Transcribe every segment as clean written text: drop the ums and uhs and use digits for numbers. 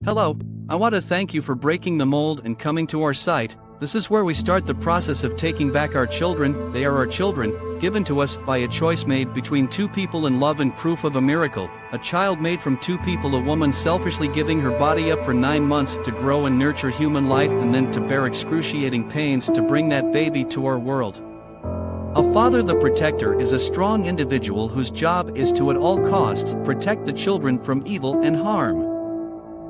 Hello, I want to thank you for breaking the mold and coming to our site. This is where we start the process of taking back our children. They are our children, given to us by a choice made between two people in love and proof of a miracle. A child made from two people, a woman selfishly giving her body up for 9 months to grow and nurture human life and then to bear excruciating pains to bring that baby to our world. A father, the protector, is a strong individual whose job is to at all costs protect the children from evil and harm.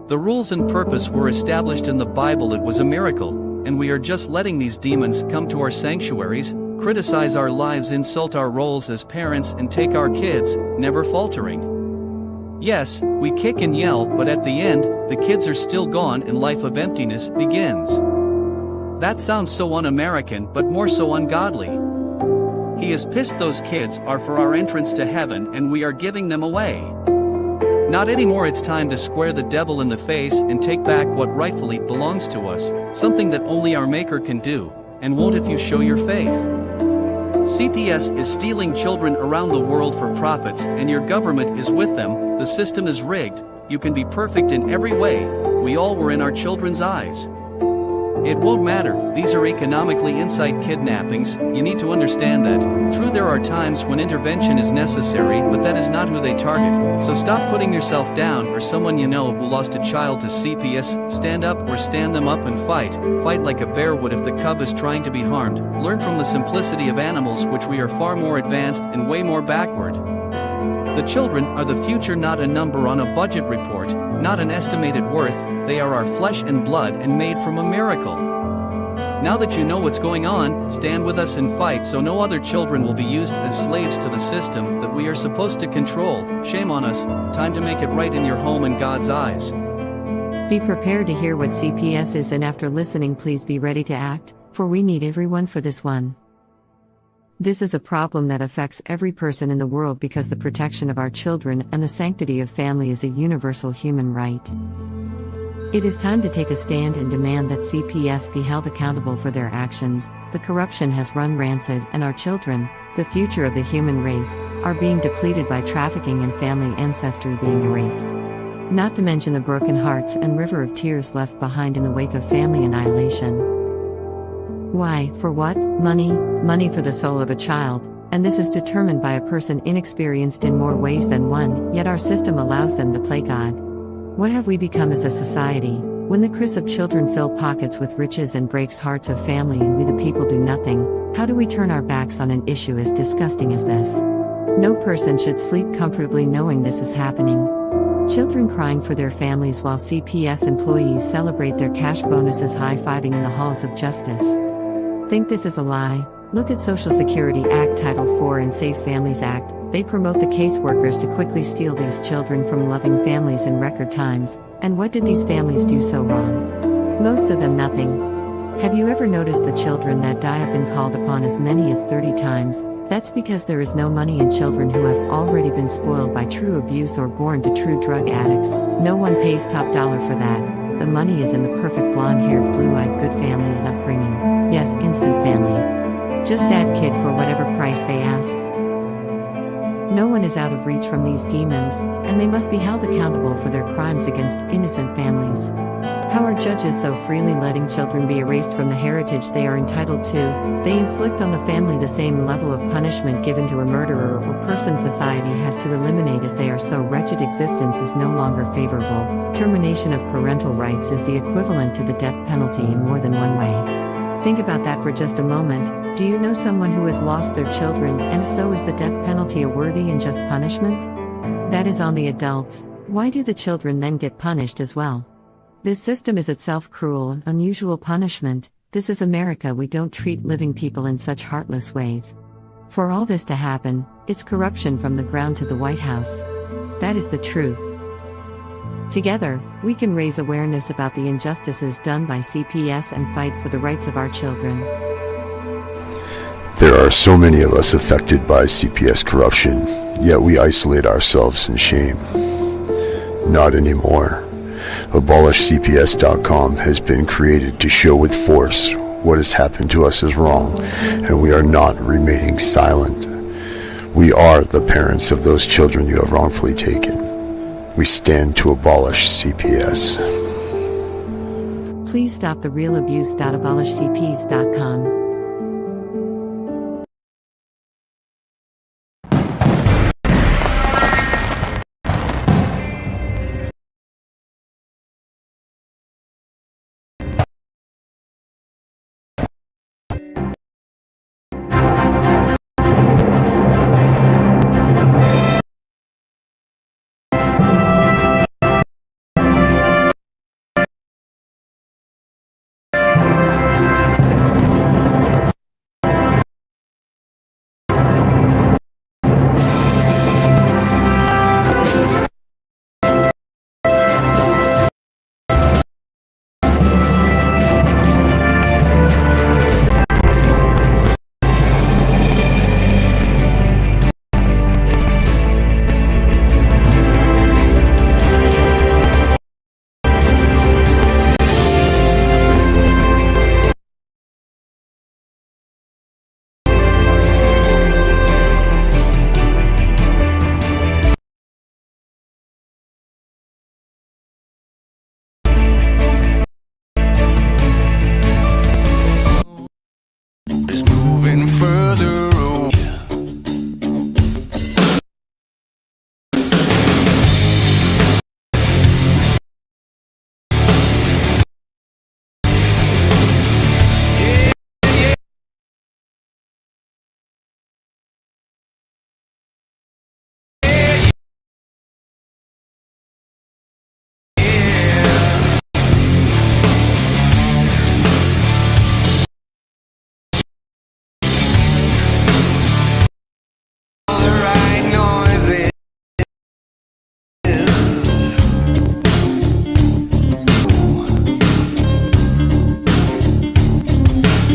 The rules and purpose were established in the Bible. It was a miracle, and we are just letting these demons come to our sanctuaries, criticize our lives, insult our roles as parents, and take our kids, never faltering. Yes, we kick and yell, but at the end, the kids are still gone and life of emptiness begins. That sounds so un-American, but more so ungodly. He is pissed those kids are for our entrance to heaven and we are giving them away. Not anymore. It's time to square the devil in the face and take back what rightfully belongs to us, something that only our Maker can do, and won't if you show your faith. CPS is stealing children around the world for profits, and your government is with them. The system is rigged. You can be perfect in every way. We all were in our children's eyes. It won't matter. These are economically inside kidnappings. You need to understand that. True, there are times when intervention is necessary, but that is not who they target. So stop putting yourself down or someone you know who lost a child to CPS. Stand up or stand them up and fight. Fight like a bear would if the cub is trying to be harmed. Learn from the simplicity of animals, which we are far more advanced and way more backward. The children are the future, not a number on a budget report, not an estimated worth. They are our flesh and blood and made from a miracle. Now that you know what's going on, stand with us and fight so no other children will be used as slaves to the system that we are supposed to control. Shame on us. Time to make it right in your home in God's eyes. Be prepared to hear what CPS is, and after listening, please be ready to act, for we need everyone for this one. This is a problem that affects every person in the world because the protection of our children and the sanctity of family is a universal human right. It is time to take a stand and demand that CPS be held accountable for their actions. The corruption has run rancid, and our children, the future of the human race, are being depleted by trafficking and family ancestry being erased. Not to mention the broken hearts and river of tears left behind in the wake of family annihilation. Why? For what? Money. Money for the soul of a child, and this is determined by a person inexperienced in more ways than one, yet our system allows them to play God. What have we become as a society, when the cries of children fill pockets with riches and breaks hearts of family and we the people do nothing? How do we turn our backs on an issue as disgusting as this? No person should sleep comfortably knowing this is happening. Children crying for their families while CPS employees celebrate their cash bonuses, high-fiving in the halls of justice. Think this is a lie? Look at Social Security Act Title IV and Safe Families Act. They promote the caseworkers to quickly steal these children from loving families in record times. And what did these families do so wrong? Most of them nothing. Have you ever noticed the children that die have been called upon as many as 30 times? That's because there is no money in children who have already been spoiled by true abuse or born to true drug addicts. No one pays top dollar for that. The money is in the perfect blonde-haired, blue-eyed good family and upbringing. Yes, instant family. Just add kid for whatever price they ask. No one is out of reach from these demons, and they must be held accountable for their crimes against innocent families. How are judges so freely letting children be erased from the heritage they are entitled to? They inflict on the family the same level of punishment given to a murderer or person society has to eliminate, as they are so wretched existence is no longer favorable. Termination of parental rights is the equivalent to the death penalty in more than one way. Think about that for just a moment. Do you know someone who has lost their children, and if so, is the death penalty a worthy and just punishment? That is on the adults. Why do the children then get punished as well? This system is itself cruel and unusual punishment. This is America. We don't treat living people in such heartless ways. For all this to happen, it's corruption from the ground to the White House. That is the truth. Together, we can raise awareness about the injustices done by CPS and fight for the rights of our children. There are so many of us affected by CPS corruption, yet we isolate ourselves in shame. Not anymore. AbolishCPS.com has been created to show with force what has happened to us is wrong, and we are not remaining silent. We are the parents of those children you have wrongfully taken. We stand to abolish CPS. Please stop the real abuse.abolishcps.com. Is moving further away. All the right noises.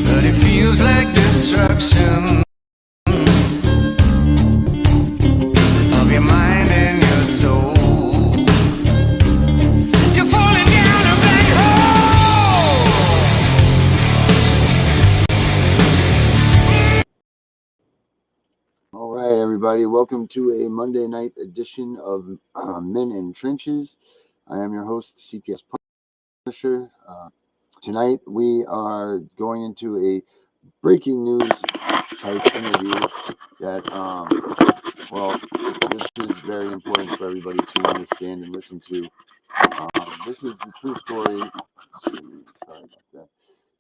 But it feels like destruction of your mind and your soul. You're falling down a black hole. All right, everybody. Welcome to a Monday night edition of Men in Trenches. I am your host, CPS Punisher. Tonight, we are going into a breaking news type interview that, well, this is very important for everybody to understand and listen to. This is the true story. Sorry about that.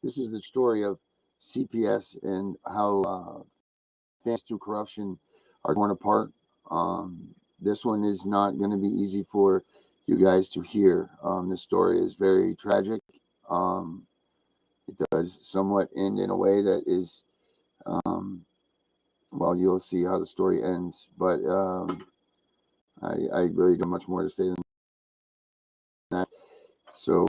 This is the story of CPS and how families through corruption are torn apart. This one is not going to be easy for you guys to hear. This story is very tragic. It does somewhat end in a way that is, well, you'll see how the story ends. But I really don't have much more to say than that. So,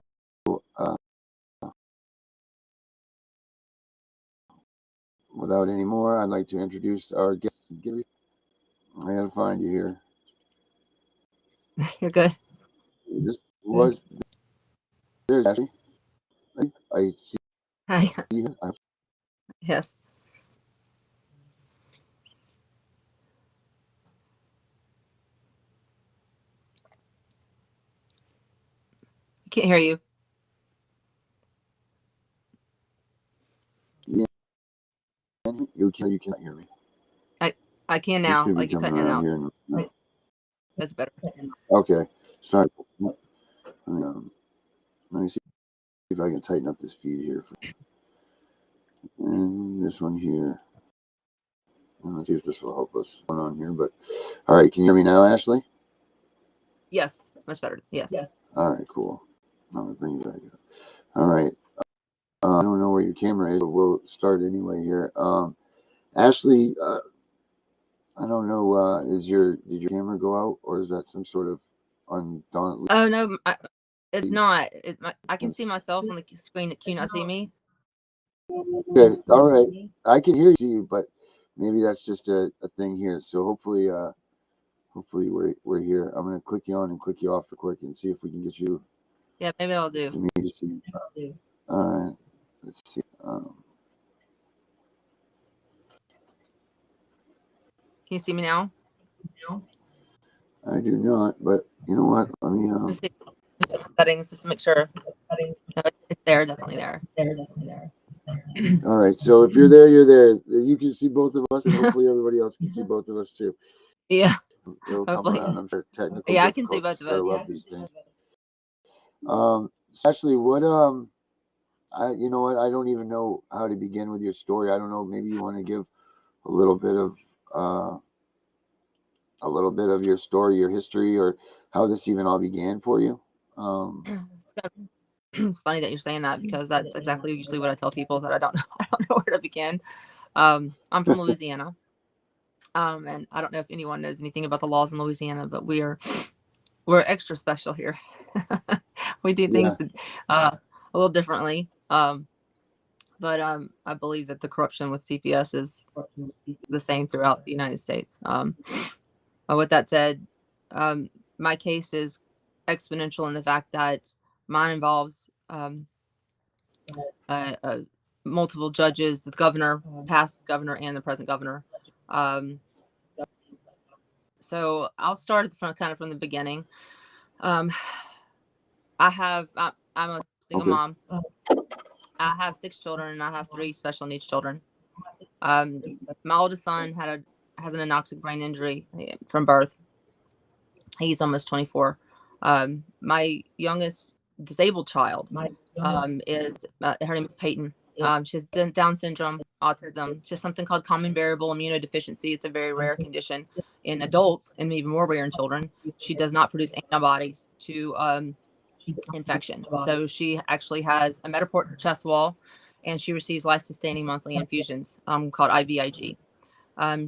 without any more, I'd like to introduce our guest. I gotta find you here. You're good. This was there's Ashley. I see Hi. you. Yes. I can't hear you. You cannot hear me. I can You now. should be Like you're coming cutting it around out. here. That's better. Okay, sorry. Let me see if I can tighten up this feed here. And this one here. And let's see if this will help us going on here. But all right, can you hear me now, Ashley? Yes, much better. Yes. Yeah. All right, cool. I'm gonna bring you back up. All right. I don't know where your camera is, but we'll start anyway here. Ashley, I don't know. Did your camera go out, or is that some sort of undaunted? Oh no, it's not. I can see myself on the screen. Can you not see me? Okay, all right. I can hear you, but maybe that's just a thing here. So hopefully we're here. I'm gonna click you on and click you off real quick and see if we can get you. Yeah, maybe I'll do. To me to see. All right. Let's see. Can you see me now? I do not, but You know what? Let me. Let's see settings just to make sure. No, it's there, definitely there. All right. So if you're there, you're there. You can see both of us, and hopefully everybody else can see both of us too. Yeah, It'll come hopefully. around. I'm sure technical Yeah, I can see both difficulties. of Gotta us. love these things. Ashley, what you know what? I don't even know how to begin with your story. I don't know. Maybe you want to give a little bit of your story, your history, or how this even all began for you. It's funny that you're saying that because that's exactly usually what I tell people that I don't know. I don't know where to begin. I'm from Louisiana, and I don't know if anyone knows anything about the laws in Louisiana, but we're extra special here. We do Yeah. things a little differently. But I believe that the corruption with CPS is the same throughout the United States. With that said, my case is exponential in the fact that mine involves multiple judges, the governor, past governor, and the present governor. So I'll start kind of from the beginning. I'm a single Okay. mom. I have 6 children, and I have 3 special needs children. My oldest son has an anoxic brain injury from birth. He's almost 24. My youngest disabled child is her name is Peyton. She has Down syndrome, autism. She has something called common variable immunodeficiency. It's a very rare condition in adults and even more rare in children. She does not produce antibodies to infection. So she actually has a Metaport in her chest wall, and she receives life-sustaining monthly infusions called IVIG.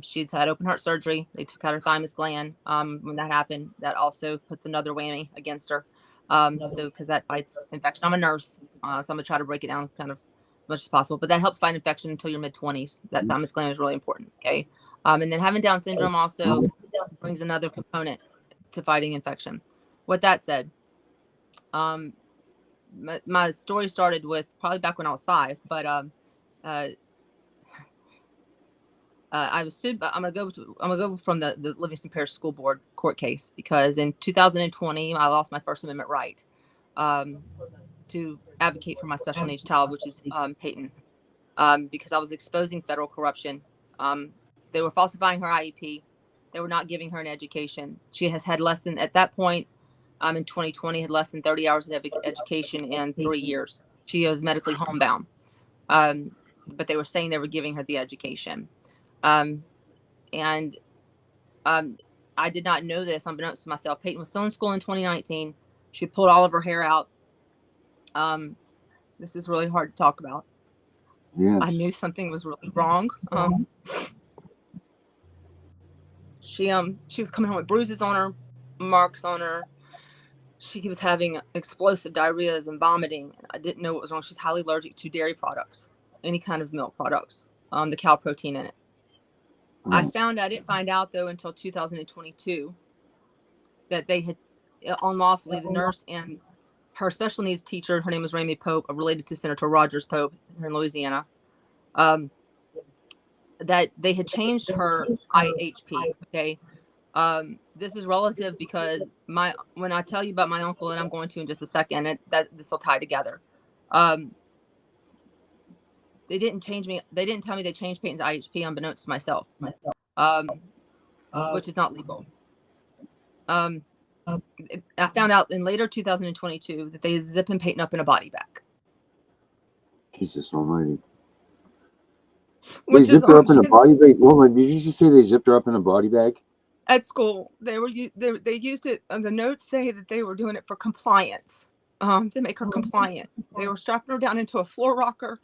She's had open heart surgery. They took out her thymus gland. When that happened, that also puts another whammy against her. So because that fights infection. I'm a nurse, so I'm gonna try to break it down kind of as much as possible. But that helps fight infection until your mid-20s. That thymus gland is really important. Okay, and then having Down syndrome also brings another component to fighting infection. With that said, my story started with probably back when I was 5, but I was sued. I'm gonna go from the Livingston Parish School Board court case because in 2020 I lost my First Amendment right to advocate for my special needs child, which is Peyton, because I was exposing federal corruption. They were falsifying her IEP. They were not giving her an education. She has had less than at that point in 2020 had less than 30 hours of education in 3 years. She was medically homebound, but they were saying they were giving her the education. And I did not know this, unbeknownst to myself. Peyton was still in school in 2019. She pulled all of her hair out. This is really hard to talk about. Yeah. I knew something was really wrong. She was coming home with bruises on her, marks on her. She was having explosive diarrheas and vomiting. I didn't know what was wrong. She's highly allergic to dairy products, any kind of milk products, the cow protein in it. I didn't find out though until 2022 that they had unlawfully, the nurse and her special needs teacher, her name was Ramey Pope, related to Senator Rogers Pope here in Louisiana, that they had changed her IHP. Okay. This is relative because when I tell you about my uncle, and I'm going to in just a second, that this will tie together. They didn't change me. They didn't tell me they changed Peyton's IHP unbeknownst to myself, which is not legal. I found out in later 2022 that they zipping Peyton up in a body bag. Jesus Almighty! They zipped her up in a body bag. Woman, did you just say they zipped her up in a body bag? At school, they used it. The notes say that they were doing it for compliance, to make her compliant. They were strapping her down into a floor rocker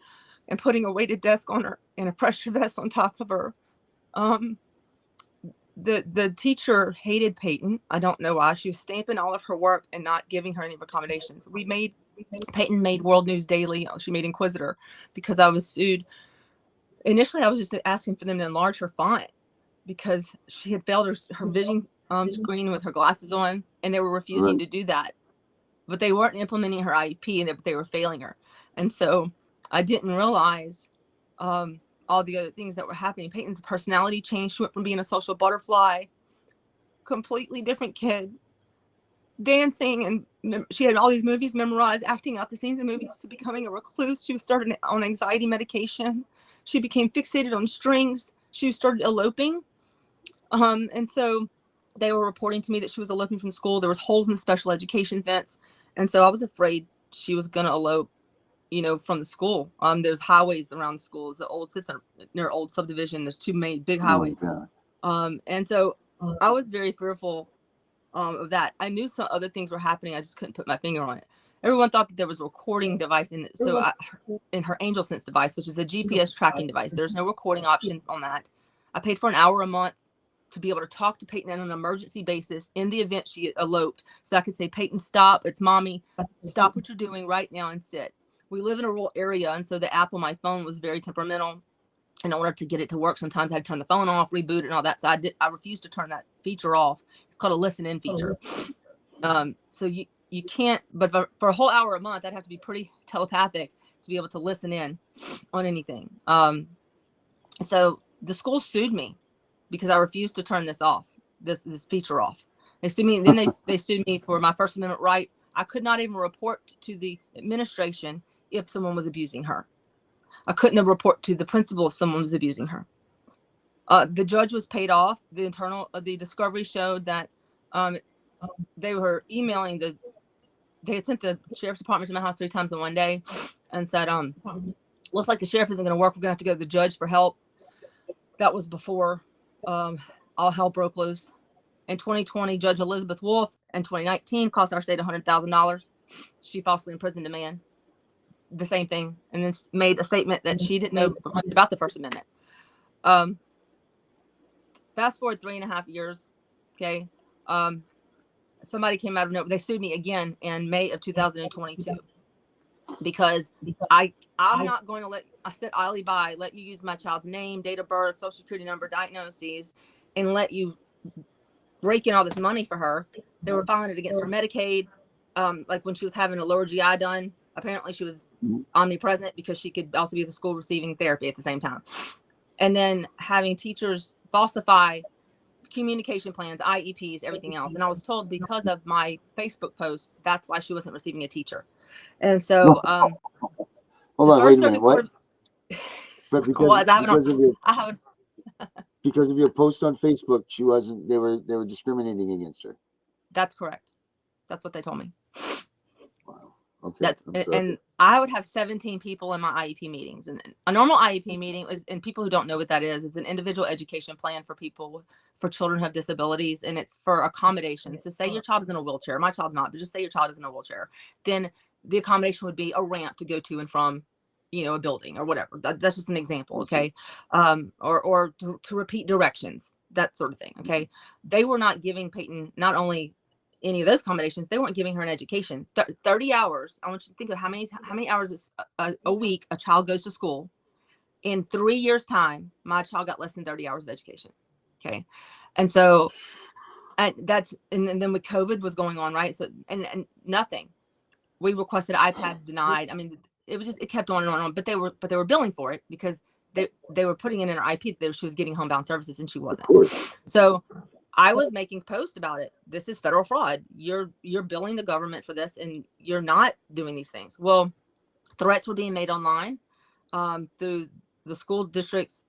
and putting a weighted desk on her and a pressure vest on top of her. The teacher hated Peyton. I don't know why. She was stamping all of her work and not giving her any accommodations. Peyton made World News Daily. She made Inquisitor because I was sued. Initially, I was just asking for them to enlarge her font because she had failed her vision screen with her glasses on, and they were refusing to do that. But they weren't implementing her IEP, and they were failing her. And so I didn't realize all the other things that were happening. Peyton's personality changed. She went from being a social butterfly, completely different kid, dancing, and she had all these movies memorized, acting out the scenes in movies, to becoming a recluse. She was started on anxiety medication. She became fixated on strings. She started eloping. And so they were reporting to me that she was eloping from school. There was holes in the special education fence. And so I was afraid she was going to elope, from the school. There's highways around the school. It's an old system near old subdivision. There's two main big highways. And so I was very fearful of that. I knew some other things were happening. I just couldn't put my finger on it. Everyone thought that there was a recording device in it. So in her Angel Sense device, which is a GPS tracking device, there's no recording option on that. I paid for an hour a month to be able to talk to Peyton on an emergency basis in the event she eloped. So I could say, Peyton, stop. It's mommy. Stop what you're doing right now and sit. We live in a rural area. And so the app on my phone was very temperamental. In order to get it to work, sometimes I had to turn the phone off, reboot it, and all that. So I refused to turn that feature off. It's called a listen in feature. So you can't, but for a whole hour a month, I'd have to be pretty telepathic to be able to listen in on anything. So the school sued me because I refused to turn this off, this feature off. They sued me, and then they sued me for my First Amendment right. I could not even report to the administration if someone was abusing her. I couldn't report to the principal if someone was abusing her. The judge was paid off. The discovery showed that they were emailing they had sent the sheriff's department to my house 3 times in one day and said, looks like the sheriff isn't going to work. We're going to have to go to the judge for help. That was before all hell broke loose. In 2020, Judge Elizabeth Wolf in 2019 cost our state $100,000. She falsely imprisoned a man. The same thing, and then made a statement that she didn't know much about the First Amendment. Fast forward 3.5 years. Okay. Somebody came out of nowhere. They sued me again in May of 2022 because I'm not going to let you use my child's name, date of birth, social security number, diagnoses, and let you rake in all this money for her. They were filing it against her Medicaid. Like when she was having a lower GI done, apparently she was omnipresent because she could also be at the school receiving therapy at the same time. And then having teachers falsify communication plans, IEPs, everything else. And I was told because of my Facebook posts, that's why she wasn't receiving a teacher. And so, hold on, wait a minute. What? But because of your post on Facebook, she wasn't. They were discriminating against her. That's correct. That's what they told me. Wow. Okay. And I would have 17 people in my IEP meetings, and a normal IEP meeting is, and people who don't know what that is an individual education plan for children who have disabilities, and it's for accommodation. So say your child is in a wheelchair, my child's not, but just say your child is in a wheelchair, then the accommodation would be a ramp to go to and from, a building or whatever. That's just an example. Okay. Or to repeat directions, that sort of thing. Okay. They were not giving Peyton not only any of those accommodations, they weren't giving her an education. 30 hours. I want you to think of how many hours a week a child goes to school. In 3 years time, my child got less than 30 hours of education. Okay. And so, and then with COVID was going on, right? So, and nothing, we requested iPads denied. I mean, it kept on and on, but they were billing for it because they were putting in her IP that she was getting homebound services and she wasn't. So I was making posts about it. This is federal fraud. You're billing the government for this and you're not doing these things. Well, threats were being made online through the school districts,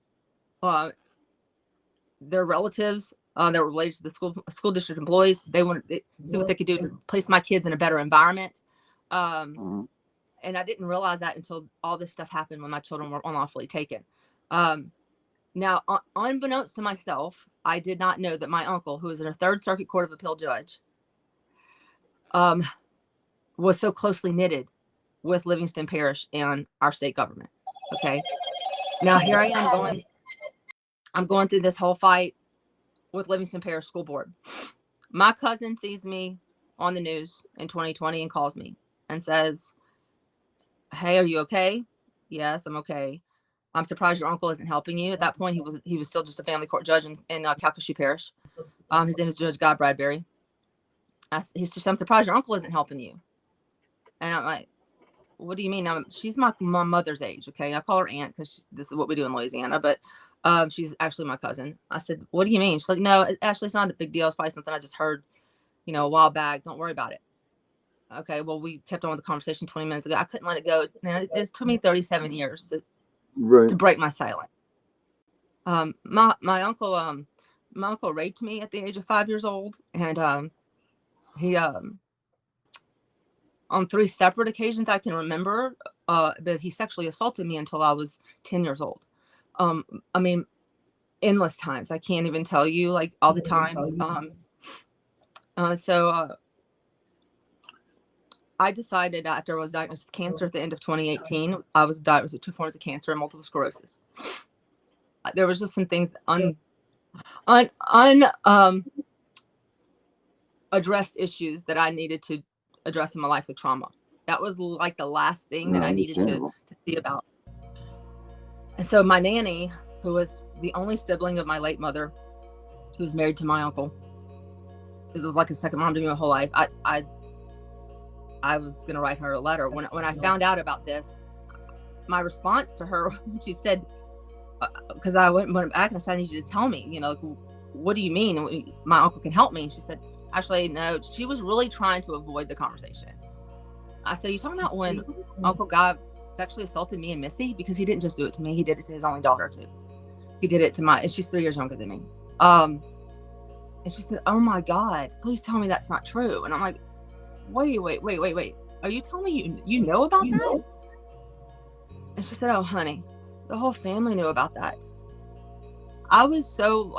their relatives that were related to the school district employees. They wanted to see what they could do to place my kids in a better environment. And I didn't realize that until all this stuff happened when my children were unlawfully taken. Now, unbeknownst to myself, I did not know that my uncle, who was a Third Circuit Court of Appeal judge, was so closely knitted with Livingston Parish and our state government. Okay. Now here I am I'm going through this whole fight with Livingston Parish School Board. My cousin sees me on the news in 2020 and calls me and says, "Hey, are you okay?" "Yes, I'm okay." "I'm surprised your uncle isn't helping you." At that point, he was still just a family court judge in Calcasieu Parish. His name is Judge Guy Bradbury. He said, "I'm surprised your uncle isn't helping you." And I'm like, "What do you mean?" Now, she's my mother's age. Okay. I call her aunt because this is what we do in Louisiana, but she's actually my cousin. I said, "What do you mean?" She's like, "No, actually, it's not a big deal. It's probably something I just heard, a while back. Don't worry about it. Okay, well, we kept on with the conversation 20 minutes ago. I couldn't let it go. It took me 37 years to break my silence. My uncle raped me at the age of 5 years old, and he on 3 separate occasions I can remember, but he sexually assaulted me until I was 10 years old. I mean, endless times. I can't even tell you, like, all the times. So I decided after I was diagnosed with cancer at the end of 2018, I was diagnosed with 2 forms of cancer and multiple sclerosis. There was just some things addressed issues that I needed to address in my life with trauma. That was like the last thing that I needed to see about. And so my nanny, who was the only sibling of my late mother, who was married to my uncle, it was like a second mom to me my whole life. I was going to write her a letter. When I found out about this, my response to her, she said, because I went back and I said, I need you to tell me, what do you mean? My uncle can help me. And she said, actually, no, she was really trying to avoid the conversation. I said, you talking about when Uncle Guy sexually assaulted me and Missy? Because he didn't just do it to me. He did it to his only daughter too. He did it to and she's 3 years younger than me. And she said, oh my God, please tell me that's not true. And I'm like, wait. Are you telling me you know about that? And she said, oh, honey, the whole family knew about that. I was so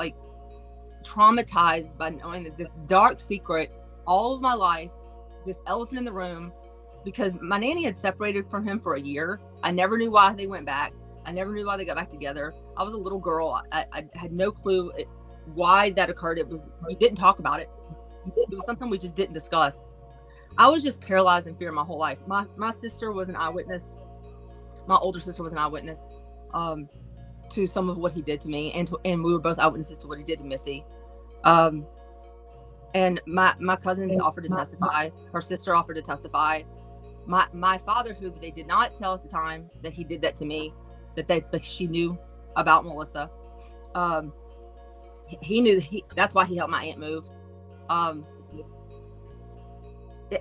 traumatized by knowing that this dark secret all of my life, this elephant in the room, because my nanny had separated from him for a year. I never knew why they went back. I never knew why they got back together. I was a little girl. I had no clue why that occurred. We didn't talk about it. It was something we just didn't discuss. I was just paralyzed in fear my whole life. My sister was an eyewitness. My older sister was an eyewitness to some of what he did to me, and we were both eyewitnesses to what he did to Missy. And my cousin offered to testify. Her sister offered to testify. My father, who they did not tell at the time that he did that to me, that she knew about Melissa. He knew that's why he helped my aunt move.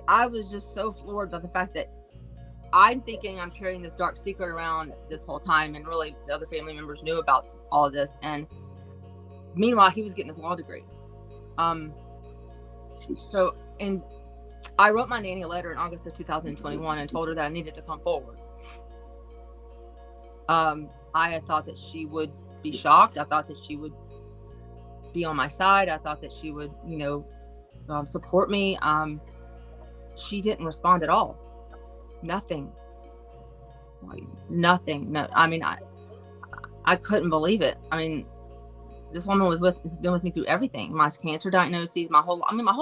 I was just so floored by the fact that I'm thinking I'm carrying this dark secret around this whole time, and really the other family members knew about all of this. And meanwhile, he was getting his law degree. And I wrote my nanny a letter in August of 2021 and told her that I needed to come forward. I had thought that she would be shocked. I thought that she would be on my side. I thought that she would, support me. She didn't respond at all. Nothing. Nothing. No, I mean, I couldn't believe it. I mean, this woman has been with me through everything. My cancer diagnoses, my whole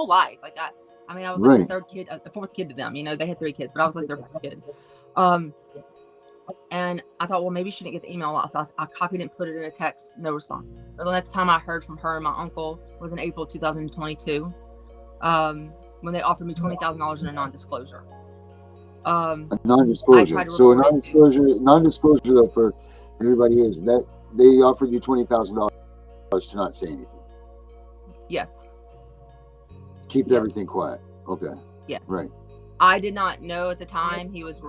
life. I was like the fourth kid to them. They had 3 kids, but I was like their 4th kid. And I thought, well, maybe she didn't get the email. So I copied it and put it in a text. No response. The next time I heard from her and my uncle was in April 2022, when they offered me $20,000 in a non-disclosure. A non-disclosure. So a non-disclosure though, for everybody here, is that they offered you $20,000 to not say anything. Yes. Keep everything quiet. Okay. Yeah. Right. I did not know at the time he was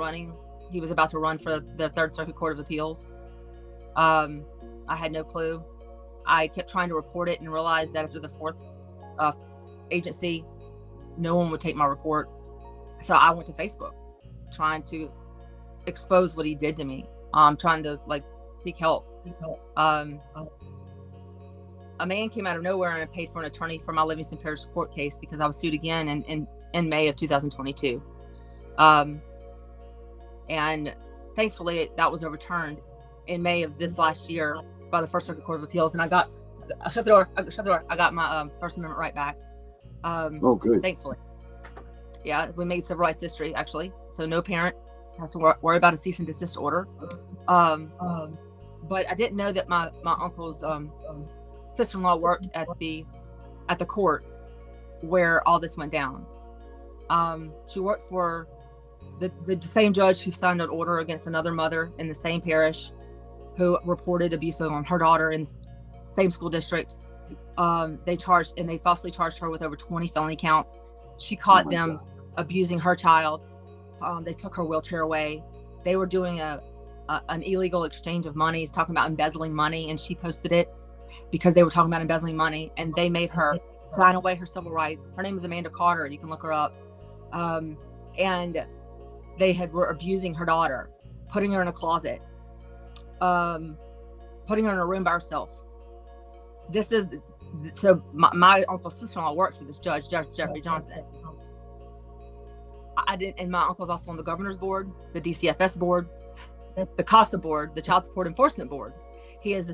about to run for the 3rd Circuit Court of Appeals. I had no clue. I kept trying to report it and realized that after the 4th agency, no one would take my report. So I went to Facebook trying to expose what he did to me. Trying to seek help. A man came out of nowhere and paid for an attorney for my Livingston Parish court case because I was sued again in May of 2022. And thankfully that was overturned in May of this last year by the 1st Circuit Court of Appeals. And I shut the door. I got my First Amendment right back. Oh, good. Thankfully. Yeah, we made civil rights history, actually. So no parent has to worry about a cease and desist order. But I didn't know that my uncle's sister-in-law worked at the court where all this went down. She worked for the same judge who signed an order against another mother in the same parish who reported abuse on her daughter in the same school district. They falsely charged her with over 20 felony counts. She caught my them abusing her child. They took her wheelchair away. They were doing an illegal exchange of monies, talking about embezzling money, and she posted it because they were talking about embezzling money, and they made her sign away her civil rights. Her name is Amanda Carter. You can look her up. And they were abusing her daughter, putting her in a closet, putting her in a room by herself. So my uncle's sister-in-law works for this Judge Jeffrey Johnson. I didn't, and my uncle's also on the governor's board, the DCFS board, the CASA board, the Child Support Enforcement Board. He is the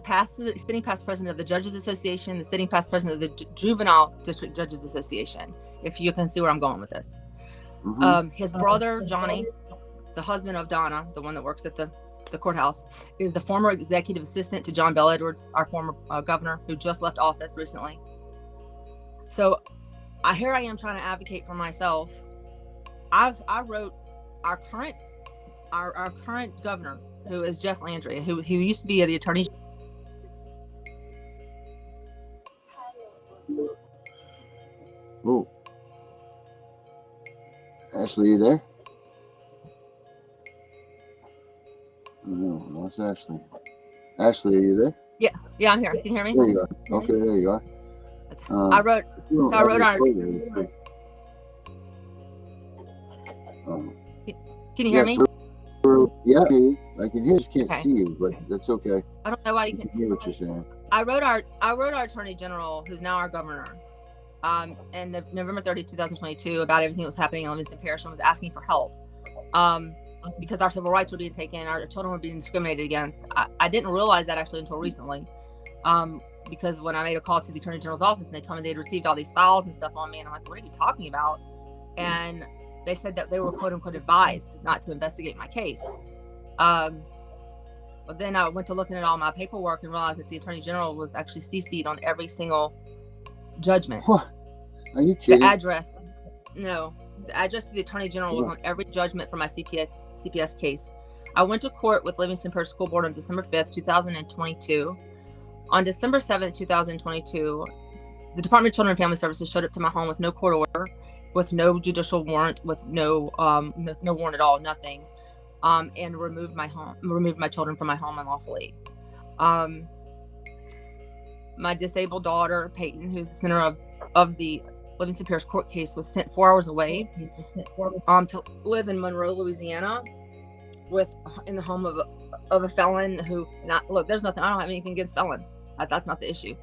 sitting past president of the Judges Association, the sitting past president of the Juvenile District Judges Association. If you can see where I'm going with this. His brother, Johnny, the husband of Donna, the one that works at the courthouse, is the former executive assistant to John Bell Edwards, our former governor, who just left office recently. So here I am trying to advocate for myself. I wrote our current governor, who is Jeff Landry, who used to be the attorney. Oh, Ashley, you there? No, lost Ashley. Ashley, are you there? Yeah, I'm here. Can you hear me? There you are. Okay, there you are. I wrote our. Can you hear me? Yeah, I can hear. Just can't see you, but that's okay. I don't know why you can't hear what you're saying. I wrote our attorney general, who's now our governor, in November 30, 2022, about everything that was happening in Livingston Parish, and was asking for help, because our civil rights were being taken, our children were being discriminated against. I didn't realize that actually until recently, because when I made a call to the attorney general's office and they told me they'd received all these files and stuff on me, and I'm like, what are you talking about? And they said that they were quote unquote advised not to investigate my case. But then I went to looking at all my paperwork and realized that the attorney general was actually CC'd on every single judgment. What? Are you kidding? The address to the attorney general was on every judgment for my CPS case. I went to court with Livingston Parish School Board on December 5th, 2022. On December 7th, 2022, the Department of Children and Family Services showed up to my home with no court order, with no judicial warrant, with no warrant at all, nothing, and removed my children from my home unlawfully. My disabled daughter, Peyton, who's the center of the Livingston Parish court case, was sent 4 hours away to live in Monroe, Louisiana, in the home of a felon who, look, there's nothing, I don't have anything against felons. That's not the issue.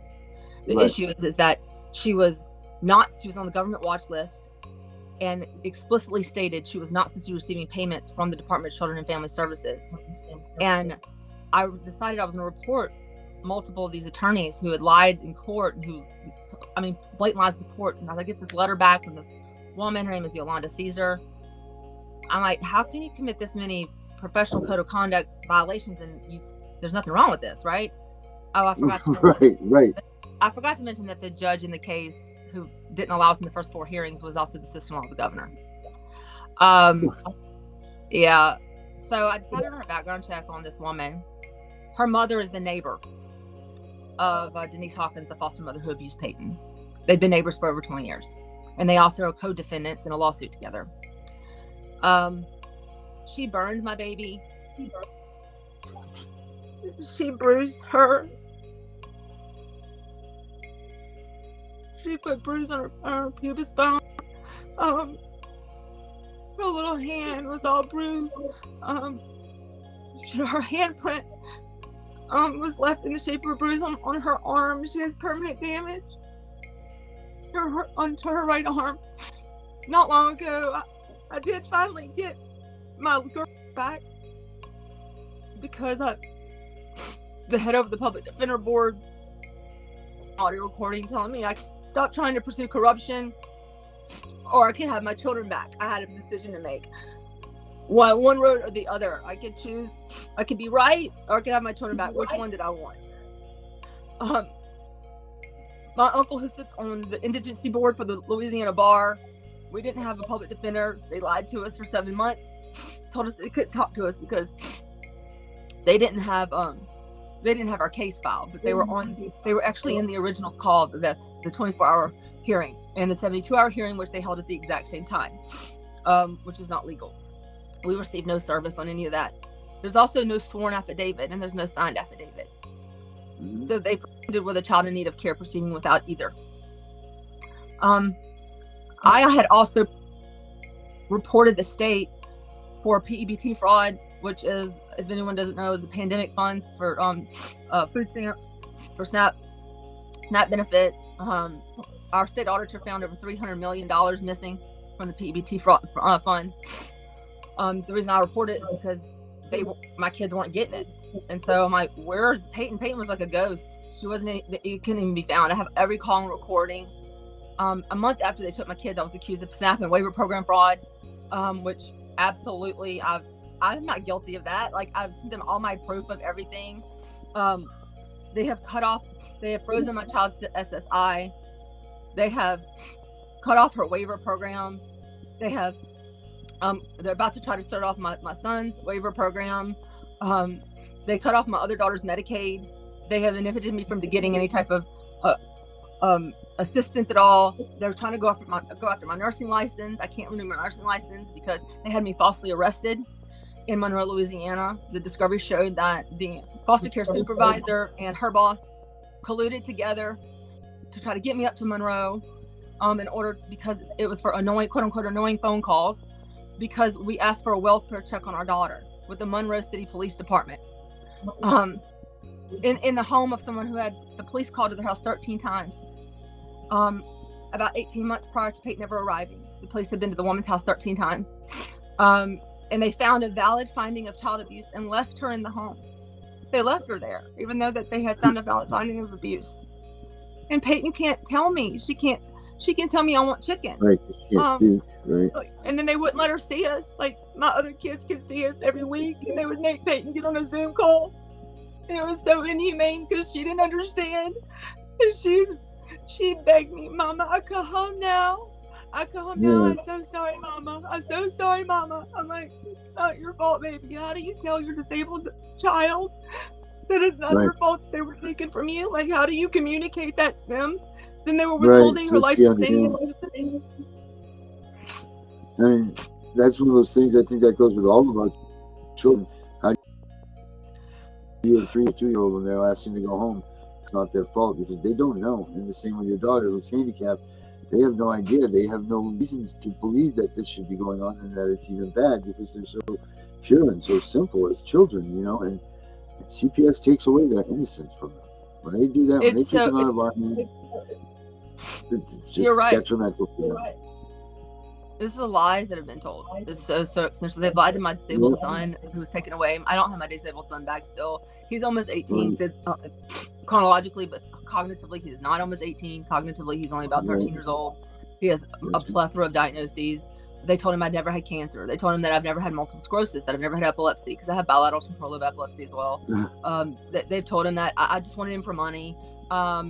The issue is that she was on the government watch list and explicitly stated she was not supposed to be receiving payments from the Department of Children and Family Services. And I decided I was going to report multiple of these attorneys who had lied in court, blatant lies in court. And I get this letter back from this woman, her name is Yolanda Caesar. I'm like, how can you commit this many professional code of conduct violations and there's nothing wrong with this, right? Oh, I forgot to mention. Right. I forgot to mention that the judge in the case who didn't allow us in the first 4 hearings was also the sister-in-law of the governor. Yeah. So I decided on a background check on this woman. Her mother is the neighbor of Denise Hawkins, the foster mother who abused Peyton. They've been neighbors for over 20 years. And they also are co-defendants in a lawsuit together. She burned my baby. She bruised her. She put bruise on her pubis bone. Her little hand was all bruised. Her handprint was left in the shape of a bruise on her arm. She has permanent damage onto her right arm. Not long ago, I did finally get my girl back because the head of the public defender board audio recording telling me I could stop trying to pursue corruption or I could have my children back. I had a decision to make. One road or the other. I could choose. I could be right or I could have my children back. Which one did I want? My uncle, who sits on the indigency board for the Louisiana bar, we didn't have a public defender. They lied to us for 7 months. Told us they couldn't talk to us because they didn't have our case filed, but they were actually in the original call, the 24-hour hearing and the 72-hour hearing, which they held at the exact same time, which is not legal. We received no service on any of that. There's also no sworn affidavit, and there's no signed affidavit. Mhm. So they proceeded with a child in need of care proceeding without either. I had also reported the state for PEBT fraud, which is, if anyone doesn't know, is the pandemic funds for food stamps, for SNAP benefits. Our state auditor found over $300 million missing from the PEBT fraud fund. The reason I reported it is because my kids weren't getting it. And so I'm like, where's Peyton? Peyton was like a ghost. She wasn't, it couldn't even be found. I have every call and recording. A month after they took my kids, I was accused of SNAP and waiver program fraud, which absolutely, I'm not guilty of that. Like, I've sent them all my proof of everything. They have frozen my child's SSI. They have cut off her waiver program. They have, they're about to try to start off my son's waiver program. They cut off my other daughter's Medicaid. They have inhibited me from getting any type of assistance at all. They're trying to go after my nursing license. I can't renew my nursing license because they had me falsely arrested in Monroe, Louisiana. The discovery showed that the foster care supervisor and her boss colluded together to try to get me up to Monroe, because it was for annoying, quote unquote, annoying phone calls, because we asked for a welfare check on our daughter with the Monroe City Police Department. In the home of someone who had the police called to their house 13 times. About 18 months prior to Peyton ever arriving, the police had been to the woman's house 13 times. And they found a valid finding of child abuse and left her in the home. They left her there, even though that they had found a valid finding of abuse. And Peyton can't tell me. She can tell me I want chicken. Right, she can't speak, right? And then they wouldn't let her see us. Like, my other kids could see us every week, and they would make Peyton get on a Zoom call. And it was so inhumane because she didn't understand. And she begged me, Mama, I come home now. I come home now. I'm so sorry, Mama. I'm so sorry, Mama. I'm like, it's not your fault, baby. How do you tell your disabled child that it's not their fault that they were taken from you? Like, how do you communicate that to them? Then they were withholding her life sustaining. I mean, that's one of those things I think that goes with all of our children. How do you have a 3 or 2-year-old when they're asking to go home? It's not their fault because they don't know. And the same with your daughter who's handicapped. They have no idea. They have no reasons to believe that this should be going on and that it's even bad because they're so pure and so simple as children, you know. And CPS takes away their innocence from them. When they do that, when they take them out of our hands, it's just detrimental to them. This is the lies that have been told. It's so expensive. They've lied to my disabled son who was taken away. I don't have my disabled son back still. He's almost 18 chronologically, but cognitively he's not almost 18. Cognitively he's only about 13 years old. He has a plethora of diagnoses. They told him I'd never had cancer. They told him that I've never had multiple sclerosis, that I've never had epilepsy, because I have bilateral temporal lobe epilepsy as well. They've told him that I just wanted him for money. I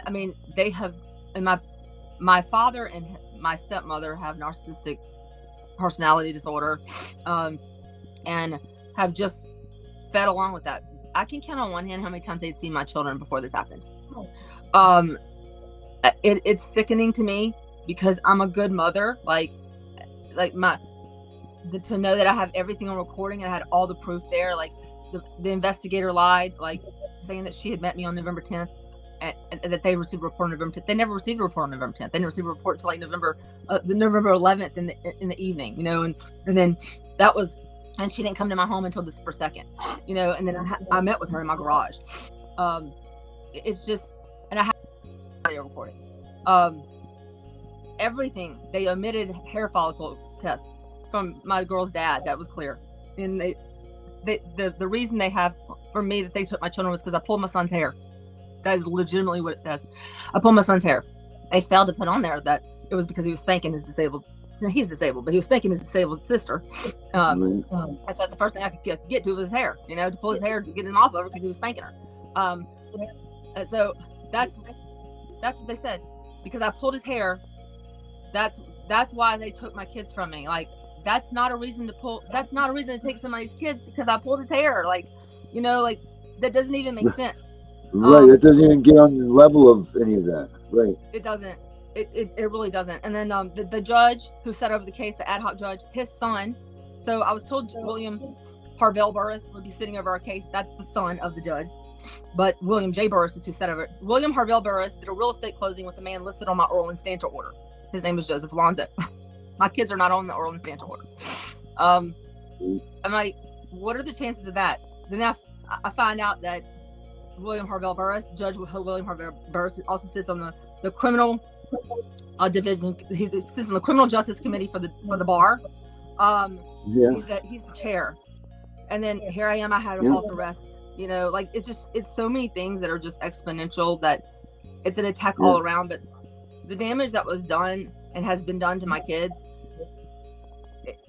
mean, they have, and my father and my stepmother have narcissistic personality disorder, and have just fed along with that. I can count on one hand how many times they'd seen my children before this happened. It's sickening to me because I'm a good mother. To know that I have everything on recording and I had all the proof there. Like, the investigator lied, like saying that she had met me on November 10th. And that they received a report on November 10th. They never received a report on November 10th. They didn't receive a report until like November 11th in the evening, you know, and then that was, and she didn't come to my home until December 2nd, you know, and then I met with her in my garage. It's just, and I have audio recording. Everything, they omitted hair follicle tests from my girl's dad. That was clear. And the reason they have for me that they took my children was because I pulled my son's hair. That is legitimately what it says. I pulled my son's hair. They failed to put on there that it was because he was spanking his disabled. He's disabled, but he was spanking his disabled sister. I said the first thing I could get to was his hair, you know, to pull his hair to get him off of her because he was spanking her. So that's what they said, because I pulled his hair. That's why they took my kids from me. Like, that's not a reason to pull. That's not a reason to take somebody's kids because I pulled his hair. Like, you know, like that doesn't even make sense. Right, that doesn't even get on the level of any of that. Right. It doesn't. It really doesn't. And then the judge who set over the case, the ad hoc judge, his son. So I was told William Harvell Burris would be sitting over our case. That's the son of the judge. But William J. Burris is who set over it. William Harvell Burris did a real estate closing with the man listed on my oral and stancher order. His name was Joseph Alonzo. My kids are not on the oral and stancher order. I'm like, what are the chances of that? Then I find out that William Harvell Burris, Judge William Harvell Burris, also sits on the criminal division. He sits on the criminal justice committee for the bar. He's the chair. And then here I am. I had a false arrest. You know, like it's so many things that are just exponential that it's an attack all around. But the damage that was done and has been done to my kids,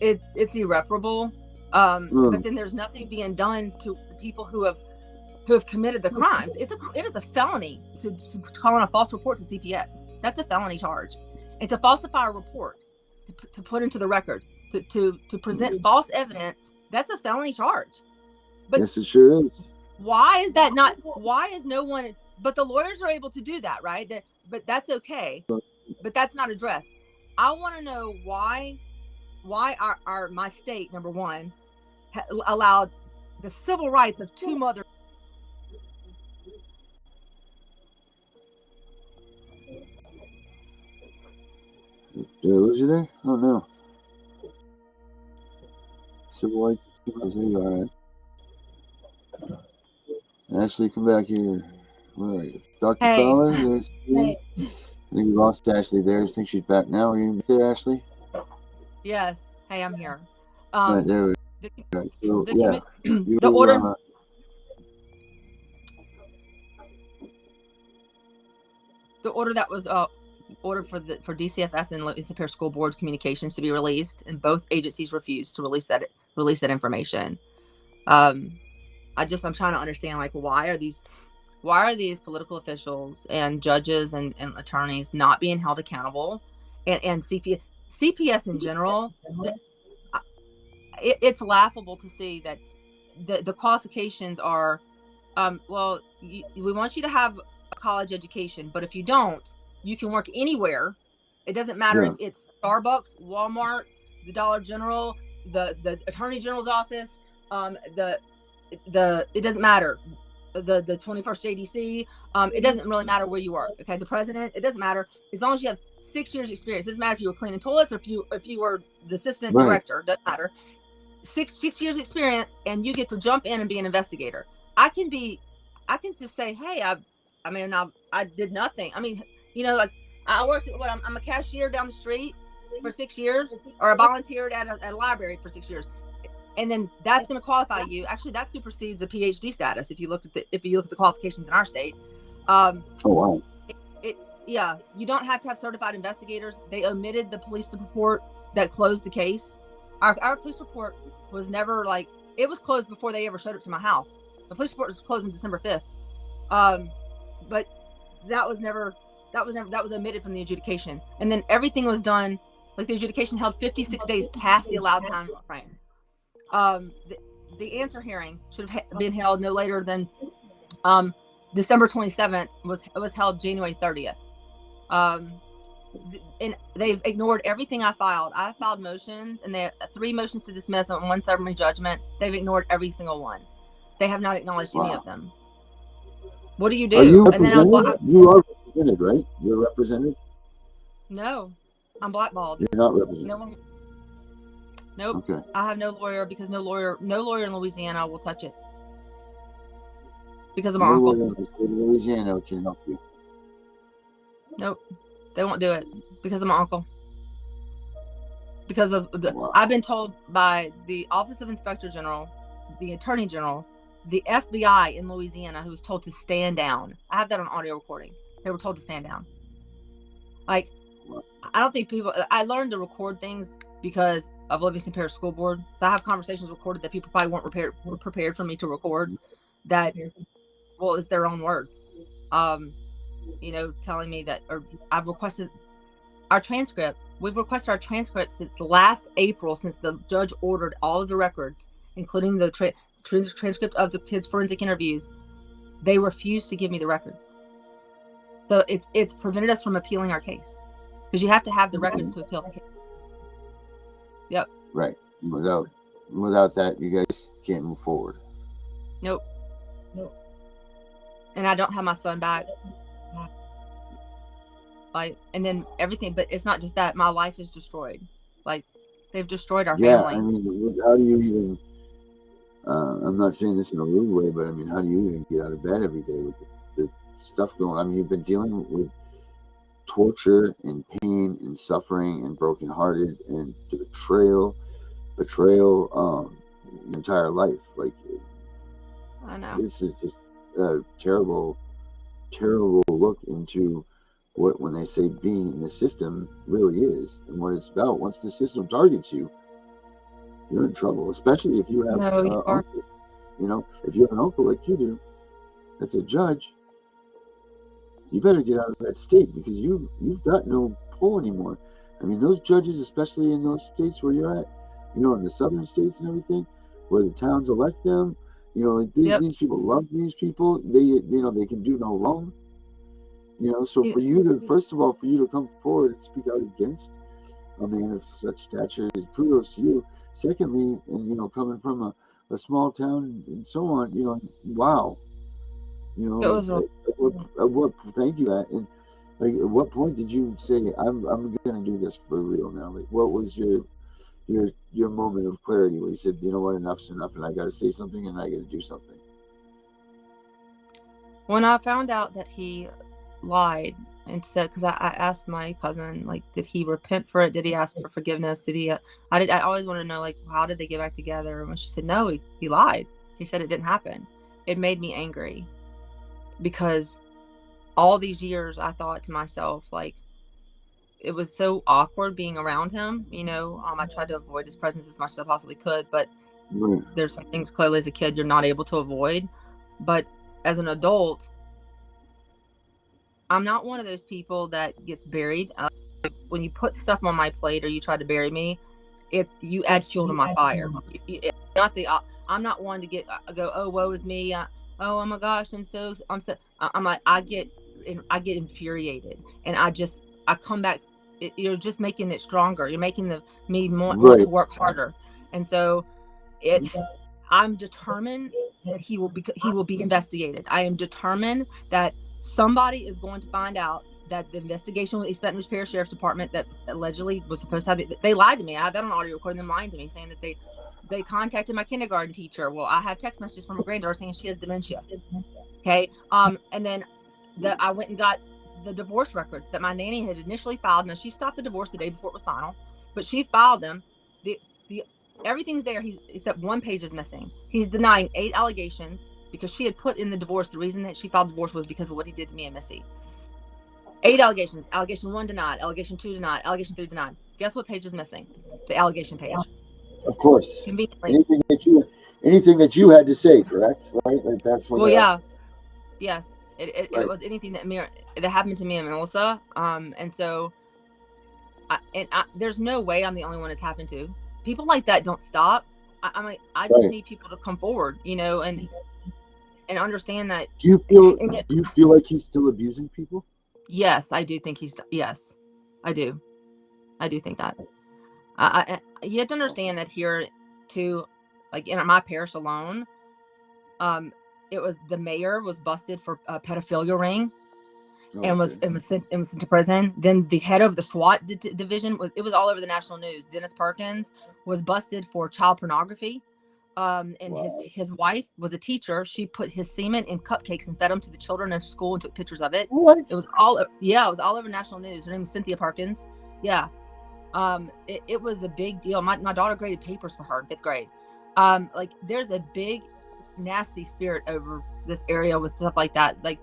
it's irreparable. But then there's nothing being done to people who have committed the crimes. It is a felony to call in a false report to CPS. That's a felony charge, and to falsify a report, to put into the record, to present false evidence, that's a felony charge. But yes, it sure is. Why is that not? Why is no one? But the lawyers are able to do that, right? But that's okay. But that's not addressed. I want to know why my state, number one, allowed the civil rights of two mothers. Did I lose you there? Oh no. Civil rights. There you are. Right? Ashley, come back here. Where are you? Dr. Fowler? Yes, I think we lost Ashley there. I think she's back now. Are you there, Ashley? Yes. Hey, I'm here. Right, there we go. So, the order. The order that was ordered for DCFS and Louisiana Superior School Board's communications to be released, and both agencies refused to release that information. I'm trying to understand, like, why are these political officials and judges and attorneys not being held accountable, and CPS in general? It's laughable to see that the qualifications are, we want you to have a college education, but if you don't, you can work anywhere. It doesn't matter if it's Starbucks, Walmart, the Dollar General, the Attorney General's office, it doesn't matter, the 21st JDC, it doesn't really matter where you are. Okay, the president, it doesn't matter as long as you have 6 years experience. It doesn't matter if you were cleaning toilets or if you were the assistant director. It doesn't matter. Six years experience, and you get to jump in and be an investigator. I can just say, hey, I did nothing. I mean, you know, like I worked at I'm a cashier down the street for 6 years, or I volunteered at a library for 6 years. And then that's going to qualify you. Actually, that supersedes a PhD status if you look at the qualifications in our state. Oh wow. You don't have to have certified investigators. They omitted the police report that closed the case. Our police report was never it was closed before they ever showed up to my house. The police report was closed on December 5th. But that was omitted from the adjudication. And then everything was done, like the adjudication held 56 days past the allowed time frame. The answer hearing should have been held no later than December 27th, was held January 30th. And they've ignored everything I filed. I filed motions, and they have 3 motions to dismiss and 1 summary judgment. They've ignored every single one. They have not acknowledged any of them. What do you do? Are you represented? You are represented, right? You're represented? No, I'm blackballed. You're not represented. No one. Nope. Okay. I have no lawyer, because no lawyer in Louisiana will touch it. Because of my uncle. No lawyer in Louisiana can help you. Nope. They won't do it because of my uncle. Because of I've been told by the Office of Inspector General, the Attorney General, the FBI in Louisiana, who was told to stand down. I have that on audio recording. They were told to stand down. Like, I don't think I learned to record things because of Livingston Parish School Board. So I have conversations recorded that people probably weren't prepared for me to record. That, well, it's their own words. You know, telling me that, or I've requested our transcript. We've requested our transcript since last April, since the judge ordered all of the records, including the transcript of the kids' forensic interviews. They refused to give me the records. So it's prevented us from appealing our case, because you have to have the records to appeal the case. Yep. Right. Without that, you guys can't move forward. Nope. And I don't have my son back. Like, and then everything, but it's not just that. My life is destroyed. Like, they've destroyed our family. I mean, how do you even? I'm not saying this in a rude way, but I mean, how do you even get out of bed every day with the stuff going? I mean, you've been dealing with torture and pain and suffering and brokenhearted and betrayal your entire life. Like, I know. This is just a terrible look into what, when they say being in the system, really is and what it's about. Once the system targets you, you're in trouble, especially if you have uncle. You know, if you have an uncle like you do that's a judge, you better get out of that state, because you've got no pull anymore. I mean, those judges, especially in those states where you're at, you know, in the southern states and everything, where the towns elect them, you know, these people love these people. They can do no wrong. You know, so for you to, first of all, for you to come forward and speak out against a man of such stature, kudos to you. Secondly, and you know, coming from a small town and so on, you know, wow. You know, thank you. And like, at what point did you say, I'm gonna do this for real now? Like, what was your moment of clarity where you said, you know what, enough's enough, and I got to say something, and I got to do something? When I found out that he lied and said, because I asked my cousin, like, did he repent for it? Did he ask for forgiveness? Did he? I always want to know, like, how did they get back together? And when she said no, he lied. He said it didn't happen. It made me angry, because all these years I thought to myself, like, it was so awkward being around him. You know, I tried to avoid his presence as much as I possibly could, but there's some things clearly as a kid you're not able to avoid. But as an adult, I'm not one of those people that gets buried. When you put stuff on my plate or you try to bury me, you add fuel to my fire. I'm not one to go, oh, woe is me. Oh my gosh, I'm like, I get infuriated, and I come back. You're just making it stronger. You're making me more to work harder. And so I'm determined that he will be investigated. I am determined that somebody is going to find out that the investigation with East Baton Rouge Parish Sheriff's Department that allegedly was supposed to have they lied to me. I have that on audio recording, them lying to me, saying that they contacted my kindergarten teacher. Well, I have text messages from a granddaughter saying she has dementia. Okay. And then I went and got the divorce records that my nanny had initially filed. Now, she stopped the divorce the day before it was final, but she filed them. Everything's there. Except one page is missing. He's denying 8 allegations, because she had put in the divorce, the reason that she filed divorce was because of what he did to me and Missy. 8 allegations. Allegation 1 denied. Allegation 2 denied. Allegation 3 denied. Guess what page is missing? The allegation page. Of course. Conveniently. Anything that you had to say, correct? Right? Like, that's what. Well, yeah. Yes. It was anything that happened to me and Melissa. And so, there's no way I'm the only one it's happened to. People like that don't stop. I'm like, I just need people to come forward, you know, and understand that. Do you feel like he's still abusing people? Yes, I do think yes, I do. I do think that. You have to understand that here too, like in my parish alone, it was the mayor was busted for a pedophilia ring, and was sent to prison. Then the head of the SWAT division it was all over the national news. Dennis Perkins was busted for child pornography. And his wife was a teacher. She put his semen in cupcakes and fed them to the children in school and took pictures of it. What? It was all over national news. Her name is Cynthia Perkins. Yeah. It was a big deal. My daughter graded papers for her in 5th grade. Like, there's a big nasty spirit over this area with stuff like that. Like,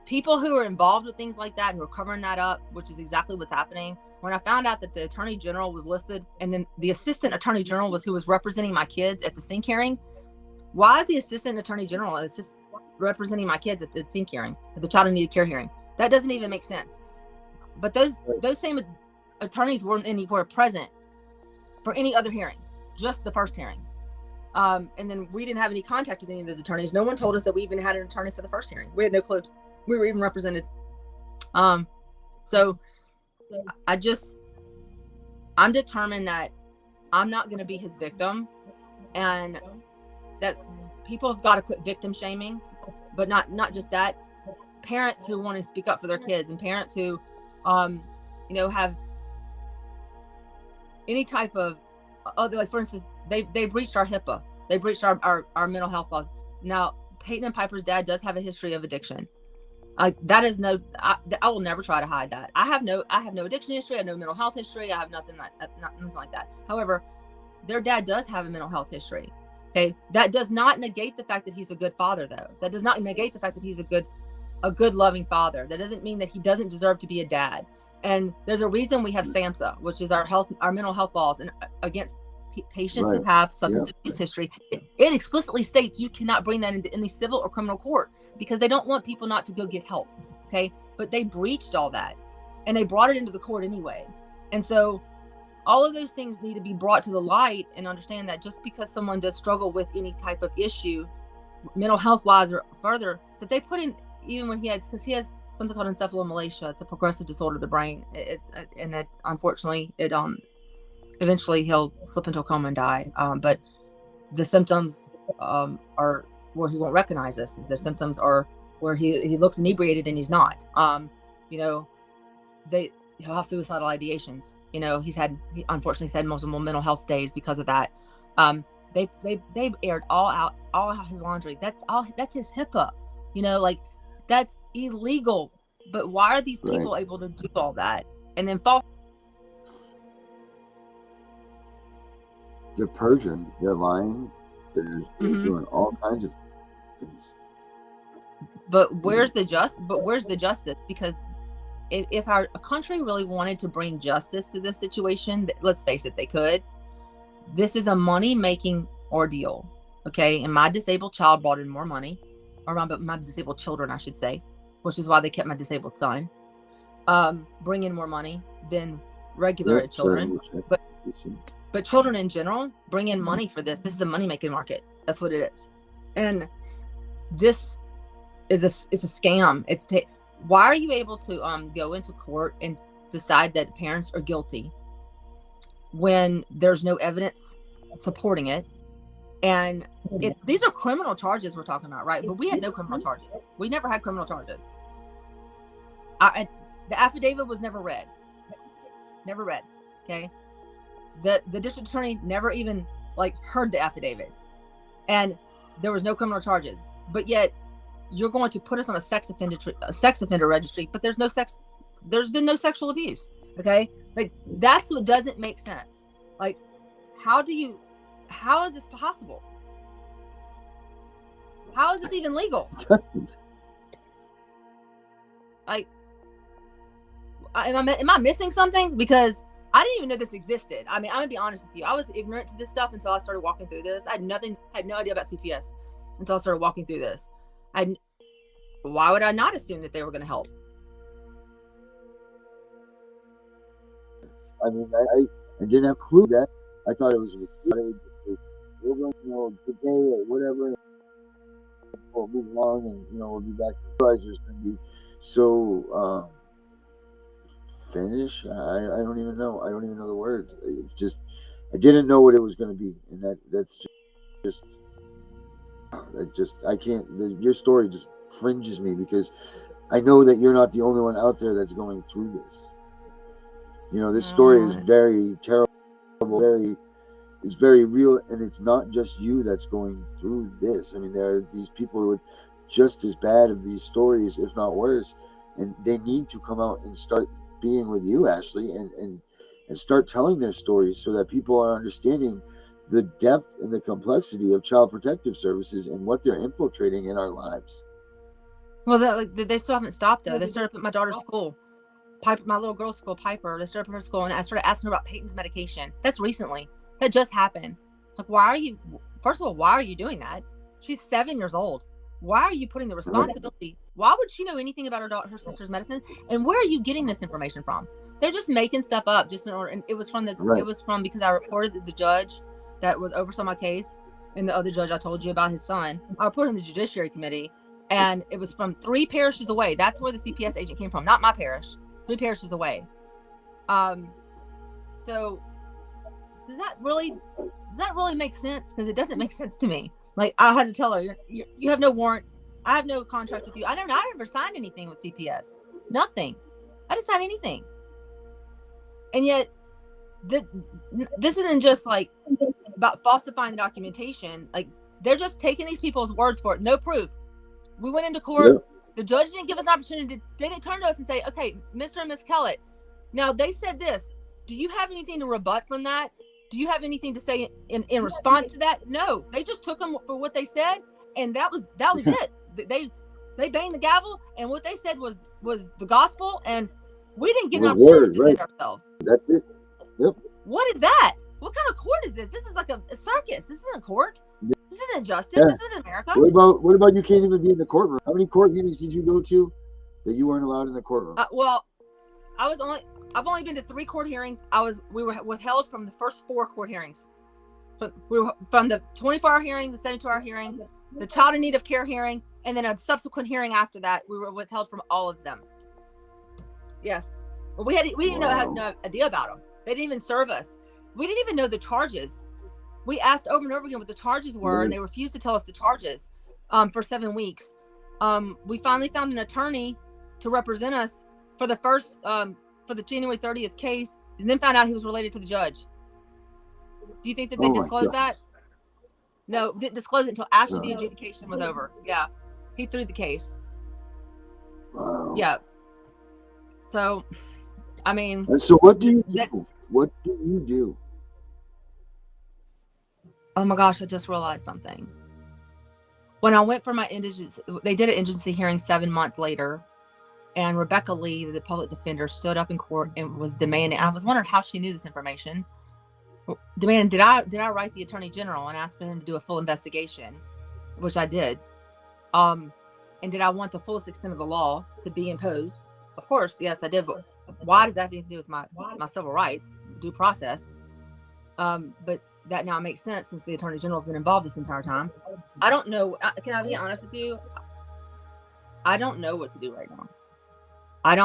people who are involved with things like that, who are covering that up, which is exactly what's happening. When I found out that the attorney general was listed, and then the assistant attorney general who was representing my kids at the SINC hearing. Why is the assistant attorney general representing my kids at the SINC hearing, at the child in needed care hearing? That doesn't even make sense. But those same attorneys were present for any other hearing, just the first hearing. And then we didn't have any contact with any of those attorneys. No one told us that we even had an attorney for the first hearing. We had no clue we were even represented. So I'm determined that I'm not going to be his victim, and that people have got to quit victim shaming, but not just that. Parents who want to speak up for their kids, and parents who, have any type of, like for instance, they breached our HIPAA, they breached our mental health laws. Now, Peyton and Piper's dad does have a history of addiction. That is I will never try to hide that. I have no addiction history. I have no mental health history. I have nothing like that. However, their dad does have a mental health history. Okay, that does not negate the fact that he's a good father, though. That does not negate the fact that he's a good loving father. That doesn't mean that he doesn't deserve to be a dad. And there's a reason we have SAMHSA, which is our mental health laws, and against patients who have substance abuse history. It explicitly states you cannot bring that into any civil or criminal court, because they don't want people not to go get help. Okay, but they breached all that, and they brought it into the court anyway. And so all of those things need to be brought to the light, and understand that just because someone does struggle with any type of issue, mental health wise or further, that they put in, even when he has something called encephalomalacia. It's a progressive disorder of the brain. Unfortunately, eventually he'll slip into a coma and die. But the symptoms are where he won't recognize us. The symptoms are where he looks inebriated and he's not. He'll have suicidal ideations. He unfortunately had multiple mental health stays because of that. They aired all out his laundry. That's his HIPAA. That's illegal. But why are these people able to do all that and then fall? They're perjuring. They're lying. They're doing all kinds of things. But where's the justice? Because if our country really wanted to bring justice to this situation, let's face it, they could. This is a money-making ordeal, okay? And my disabled child brought in more money, or my disabled children, I should say, which is why they kept my disabled son, bring in more money than regular children. But children in general bring in money for this. This is a money-making market. That's what it is. And this is a scam. Why are you able to go into court and decide that parents are guilty when there's no evidence supporting it? And these are criminal charges we're talking about, right? But we had no criminal charges. We never had criminal charges. The affidavit was never read. Okay. The district attorney never even heard the affidavit, and there was no criminal charges. But yet you're going to put us on a sex offender registry, but there's been no sexual abuse. Okay. That's what doesn't make sense. How is this possible? How is this even legal? Am I missing something? Because I didn't even know this existed. I mean, I'm gonna be honest with you. I was ignorant to this stuff until I started walking through this. I had no idea about CPS until I started walking through this. Why would I not assume that they were going to help? I mean, I didn't have a clue that. I thought it was we're going to good day or whatever. We'll move along, and we'll be back. I realize there's going to be so finish. I don't even know. I don't even know the words. It's just I didn't know what it was going to be, and that's just I can't. Your story just cringes me, because I know that you're not the only one out there that's going through this. This story is very terrible, it's very real, and it's not just you that's going through this. I mean, there are these people with just as bad of these stories, if not worse, and they need to come out and start being with you, Ashley, and start telling their stories, so that people are understanding the depth and the complexity of child protective services and what they're infiltrating in our lives. Well, they still haven't stopped, though. They started at my daughter's school, Piper, my little girl's school, Piper. They started at her school, and I started asking her about Peyton's medication. That's recently. That just happened. First of all, why are you doing that? She's 7 years old. Why are you putting the responsibility? Why would she know anything about her sister's medicine? And where are you getting this information from? They're just making stuff up just in order. And it was from because I reported the judge that was oversaw my case, and the other judge I told you about, his son. I reported in the Judiciary Committee, And it was from 3 parishes away. That's where the CPS agent came from, not my parish. 3 parishes away. So does that really make sense? Because it doesn't make sense to me. Like, I had to tell her, you have no warrant. I have no contract with you. I never signed anything with CPS. Nothing. I didn't sign anything. And yet, this isn't just like about falsifying the documentation. Like, they're just taking these people's words for it. No proof. We went into court. Yep. The judge didn't give us an opportunity. They didn't turn to us and say, okay, Mr. and Miss Kellett, now they said this. Do you have anything to rebut from that? Do you have anything to say in response to that? No, they just took them for what they said, and that was it. They banged the gavel, and what they said was the gospel, and we didn't get an opportunity to defend ourselves. That's it. Yep. What is that? What kind of court is this? This is like a circus. This isn't court. This isn't justice. Yeah. This isn't America. What about you can't even be in the courtroom? How many court hearings did you go to that you weren't allowed in the courtroom? Well, I've only been to 3 court hearings. We were withheld from the first 4 court hearings. But we were from the 24-hour hearing, the 72-hour hearing, the child in need of care hearing, and then a subsequent hearing after that. We were withheld from all of them. Yes, but we didn't have no idea about them. They didn't even serve us. We didn't even know the charges. We asked over and over again what the charges were, and they refused to tell us the charges for 7 weeks. We finally found an attorney to represent us for the first for the January 30th case, and then found out he was related to the judge. Do you think that they disclosed that? No, didn't disclose it until after the adjudication was over. Yeah, he threw the case. Wow. Yeah. So, I mean. And so what do you do? What do you do? Oh my gosh, I just realized something. When I went for my indigency, they did an indigency hearing 7 months later. And Rebecca Lee, the public defender, stood up in court and was demanding. I was wondering how she knew this information. Demanding, did I write the attorney general and ask for him to do a full investigation, which I did. And did I want the fullest extent of the law to be imposed? Of course, yes, I did. But why does that have anything to do with my civil rights, due process? But that now makes sense since the attorney general has been involved this entire time. I don't know. Can I be honest with you? I don't know what to do right now. I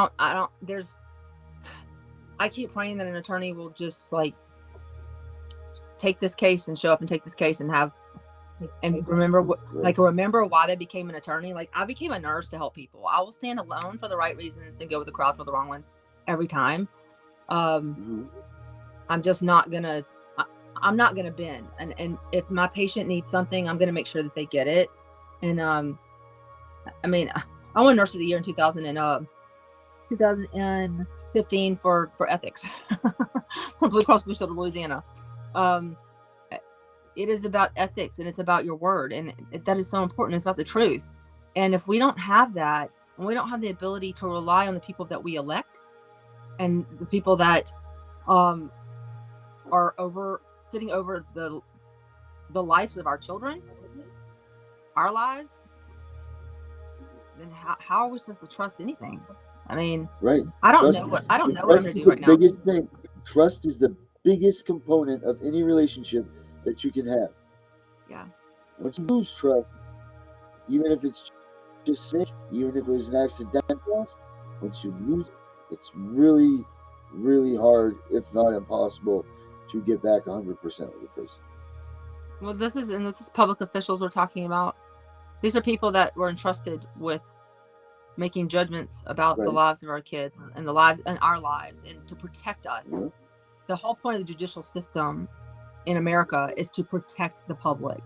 keep praying that an attorney will just like take this case and show up and take this case and remember why they became an attorney. Like, I became a nurse to help people. I will stand alone for the right reasons and go with the crowd for the wrong ones every time. I'm just not gonna I'm not gonna bend. And if my patient needs something, I'm gonna make sure that they get it. And I mean, I won Nurse of the Year in 2015 for ethics from Blue Cross Blue Shield of Louisiana. It is about ethics, and it's about your word, and that is so important. It's about the truth. And if we don't have that, and we don't have the ability to rely on the people that we elect and the people that are sitting over the lives of our children, our lives, then how are we supposed to trust anything? I mean, right. I don't know what I'm going to do right now. Biggest thing. Trust is the biggest component of any relationship that you can have. Yeah. Once you lose trust, even if it's just snitch, even if it was an accidental, once you lose it, it's really, really hard, if not impossible, to get back 100% of the person. Well, this is public officials we're talking about. These are people that were entrusted with making judgments about the lives of our kids and our lives, and to protect us. Yeah. The whole point of the judicial system in America is to protect the public.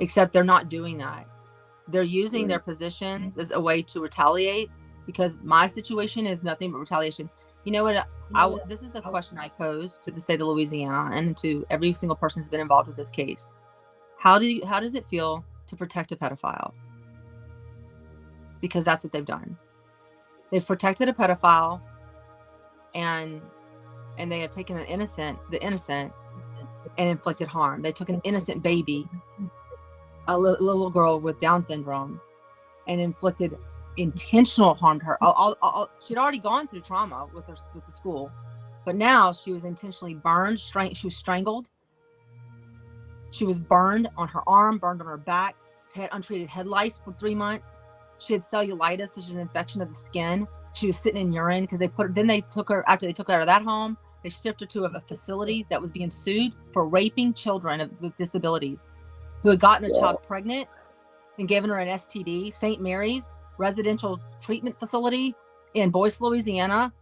Except they're not doing that. They're using their positions as a way to retaliate, because my situation is nothing but retaliation. You know what? This is the question I pose to the state of Louisiana and to every single person who's been involved with this case. How does it feel to protect a pedophile? Because that's what they've done. They've protected a pedophile, and they have taken the innocent, and inflicted harm. They took an innocent baby, a little girl with Down syndrome, and inflicted intentional harm to her. She'd already gone through trauma with the school, but now she was intentionally burned. She was strangled. She was burned on her arm, burned on her back. had untreated head lice for 3 months. She had cellulitis, which is an infection of the skin. She was sitting in urine because then they took her, after they took her out of that home, they shipped her to a facility that was being sued for raping children with disabilities who had gotten a child pregnant and given her an STD. St. Mary's Residential Treatment Facility in Boyce, Louisiana,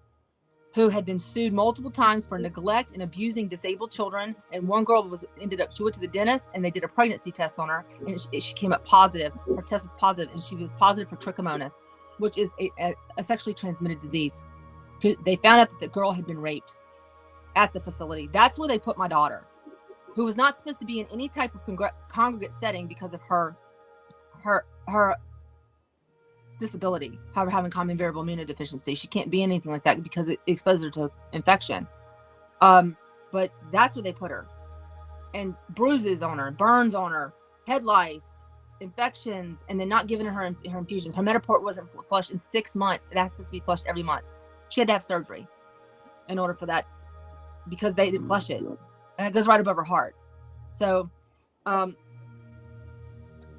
who had been sued multiple times for neglect and abusing disabled children. And one girl she went to the dentist and they did a pregnancy test on her, and she came up positive. Her test was positive, and she was positive for trichomonas, which is a sexually transmitted disease. They found out that the girl had been raped at the facility. That's where they put my daughter, who was not supposed to be in any type of congregate setting because of her disability, having common variable immunodeficiency. She can't be anything like that because it exposes her to infection. But that's where they put her. And bruises on her, burns on her, head lice, infections, and then not giving her infusions. Her Metaport wasn't flushed in 6 months. It has to be flushed every month. She had to have surgery in order for that, because they didn't flush it. And it goes right above her heart. So, and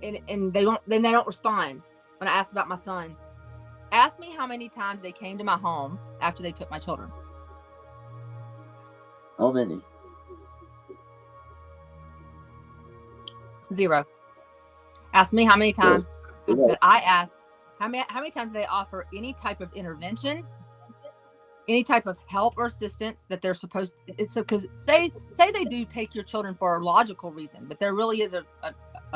they don't respond. When I asked about my son, ask me how many times they came to my home after they took my children. How many? 0. Ask me how many times that I asked, how many times they offer any type of intervention, any type of help or assistance that they're supposed to. It's because say they do take your children for a logical reason, but there really is a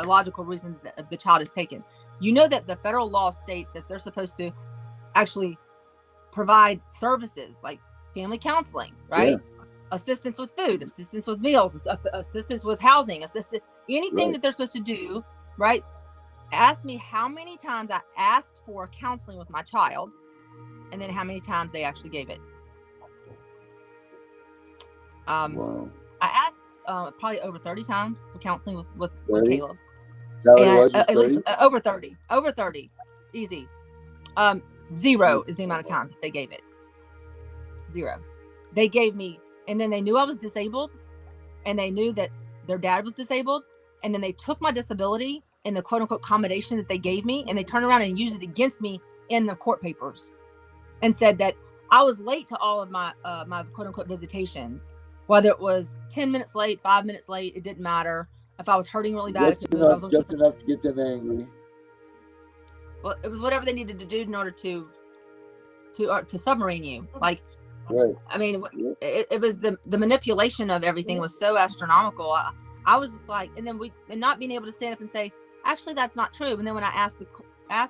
logical reason that the child is taken. You know that the federal law states that they're supposed to actually provide services like family counseling, right? Yeah. Assistance with food, assistance with meals, assistance with housing, anything that they're supposed to do, right? Ask me how many times I asked for counseling with my child, and then how many times they actually gave it. Wow. I asked probably over 30 times for counseling with Caleb. And at least over 30, easy. 0 is the amount of time that they gave it. 0. They gave me, and then they knew I was disabled, and they knew that their dad was disabled, and then they took my disability and the quote unquote accommodation that they gave me, and they turned around and used it against me in the court papers, and said that I was late to all of my my quote unquote visitations, whether it was 10 minutes late, 5 minutes late, it didn't matter. If I was hurting really bad, just enough to get them angry. Well, it was whatever they needed to do in order to submarine you. Like, right. I mean, it was the manipulation of everything was so astronomical. I was just like, and not being able to stand up and say, actually, that's not true. And then when I asked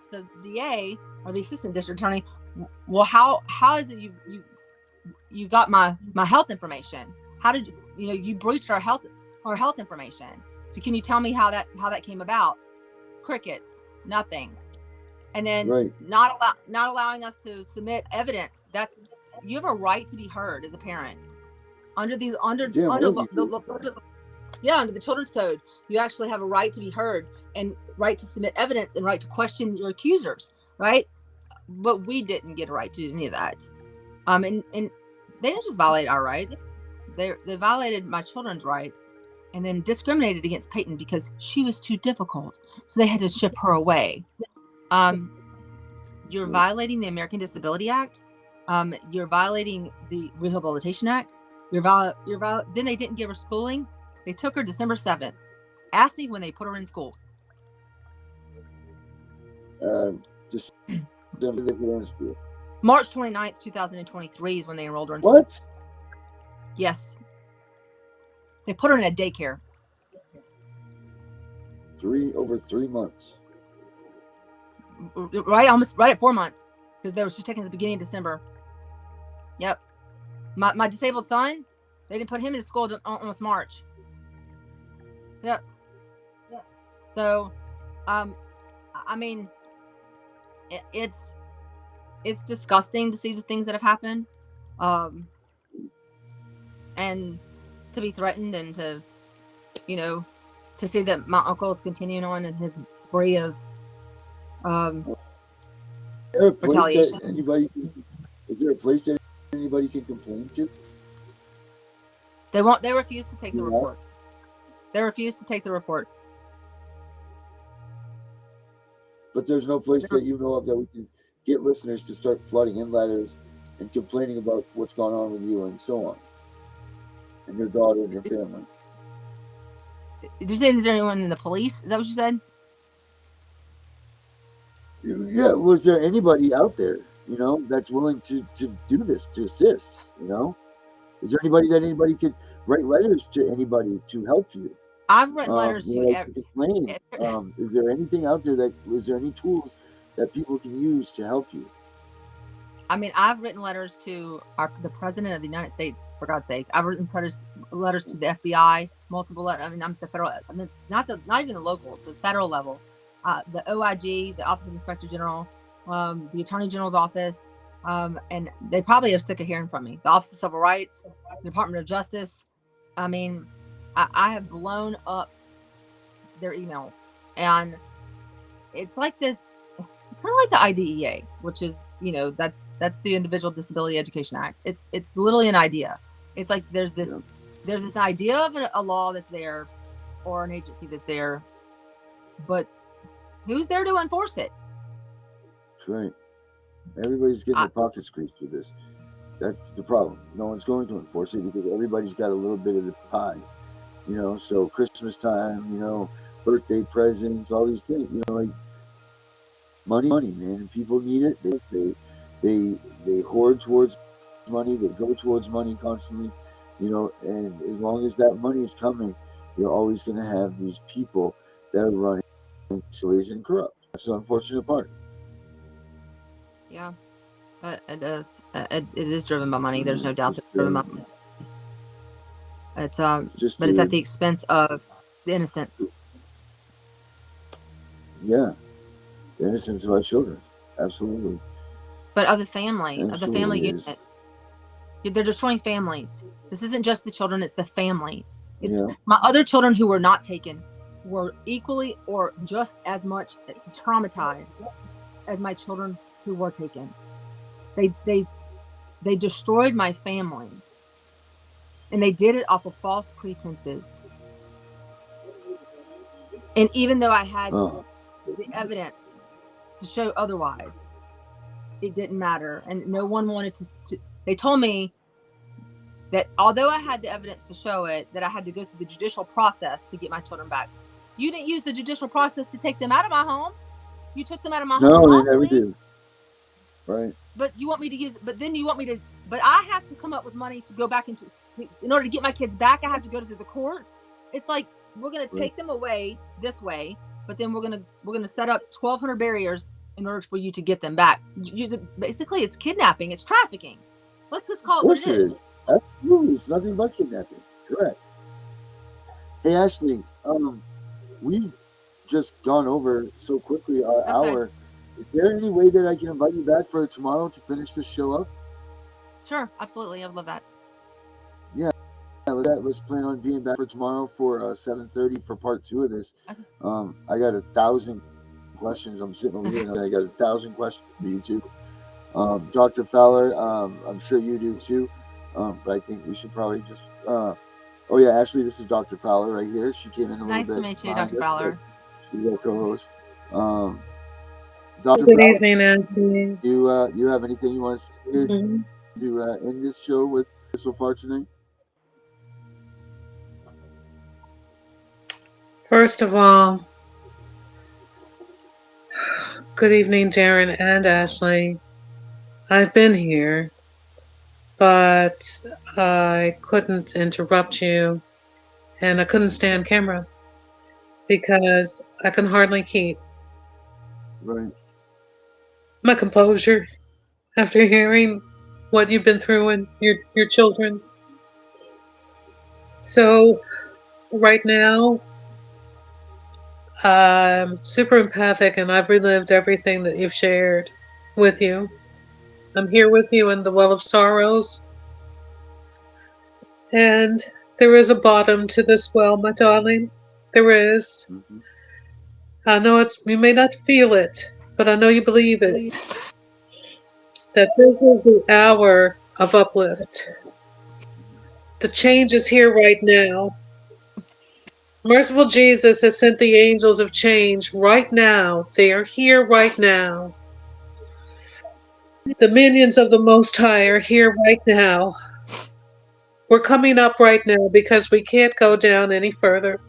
the DA or the assistant district attorney, well, how is it you got my health information? How did you breached our health information? So can you tell me how that came about? Crickets, nothing. And then not allowing us to submit evidence. You have a right to be heard as a parent. Under the Children's Code, you actually have a right to be heard and right to submit evidence and right to question your accusers, right? But we didn't get a right to do any of that. And they didn't just violate our rights. They violated my children's rights, and then discriminated against Peyton because she was too difficult. So they had to ship her away. You're violating the American Disability Act. You're violating the Rehabilitation Act. Then they didn't give her schooling. They took her December 7th. Ask me when they put her in school. Just they put her in school. March 29th, 2023 is when they enrolled her in school. What? Yes. They put her in a daycare. Over 3 months. Right at 4 months, because they were just taken at the beginning of December. Yep. My disabled son, they didn't put him into school until almost March. Yep. So, I mean, it's disgusting to see the things that have happened, and to be threatened, and to see that my uncle is continuing on in his spree of retaliation. Is there a place that anybody can complain to? They won't. They refuse to take the report. They refuse to take the reports. But there's no place that you know of that we can get listeners to start flooding in letters and complaining about what's going on with you and so on, and your daughter and your family. Did you say is there anyone in the police? Is that what you said? Yeah, was there anybody out there, that's willing to do this, to assist? Is there anybody could write letters to anybody to help you? I've written letters to like to complain. Is there anything out there is there any tools that people can use to help you? I mean, I've written letters to the president of the United States, for God's sake. I've written letters to the FBI, multiple letters. I mean, I'm the federal, not even the local, the federal level. The OIG, the Office of Inspector General, the Attorney General's office, and they probably are sick of hearing from me. The Office of Civil Rights, the Department of Justice. I mean, I have blown up their emails, and it's like this. It's kind of like the IDEA, which is, that's the Individual Disability Education Act. It's literally an idea. It's like there's this idea of a law that's there, or an agency that's there, but who's there to enforce it? That's right. Everybody's getting their pockets greased with this. That's the problem. No one's going to enforce it because everybody's got a little bit of the pie. So Christmas time, birthday presents, all these things, like money, man. And people need it. They hoard towards money. They go towards money constantly, and as long as that money is coming, you're always going to have these people that are running slaves and corrupt. That's the unfortunate part. Yeah, it is. It is driven by money. There's no doubt that it's driven by money. It's but it's at the expense of the innocence. Yeah, the innocence of our children, absolutely. But of the family unit, they're destroying families. This isn't just the children; it's the family. My other children who were not taken were equally or just as much traumatized as my children who were taken. They destroyed my family. And they did it off of false pretenses. And even though I had the evidence to show otherwise, it didn't matter. And no one wanted to. They told me that although I had the evidence to show it, that I had to go through the judicial process to get my children back. You didn't use the judicial process to take them out of my home. You took them out of my home. No, they never do. Right. But you want me to use, but then you want me to, but I have to come up with money to go back in order to get my kids back, I have to go to the court. It's like, we're going to take them away this way, but then we're going to set up 1,200 barriers in order for you to get them back. Basically, it's kidnapping. It's trafficking. Let's just call it what it is. Absolutely. It's nothing but kidnapping. Correct. Hey, Ashley, we've just gone over so quickly our hour. Is there any way that I can invite you back for tomorrow to finish this show up? Sure, absolutely. I would love that. Yeah, let's plan on being back for tomorrow for 7:30 for part 2 of this. Okay. I got 1,000 questions. I'm sitting over here and I got 1,000 questions for you too. Dr. Fowler, I'm sure you do too. But I think we should probably just. Oh yeah, Ashley, this is Dr. Fowler right here. She came in a little bit. Nice to meet you, Dr. Fowler. She's our co-host. Dr. Good evening, Anthony. You have anything you want to say here to end this show with so far tonight? First of all, good evening, Darren and Ashley. I've been here, but I couldn't interrupt you, and I couldn't stand camera because I can hardly keep my composure after hearing what you've been through and your children. So right now, I'm super empathic and I've relived everything that you've shared with you. I'm here with you in the well of sorrows. And there is a bottom to this well, my darling. There is. Mm-hmm. I know you may not feel it, but I know you believe it. That this is the hour of uplift. The change is here right now. Merciful Jesus has sent the angels of change right now. They are here right now. The minions of the Most High are here right now. We're coming up right now because we can't go down any further.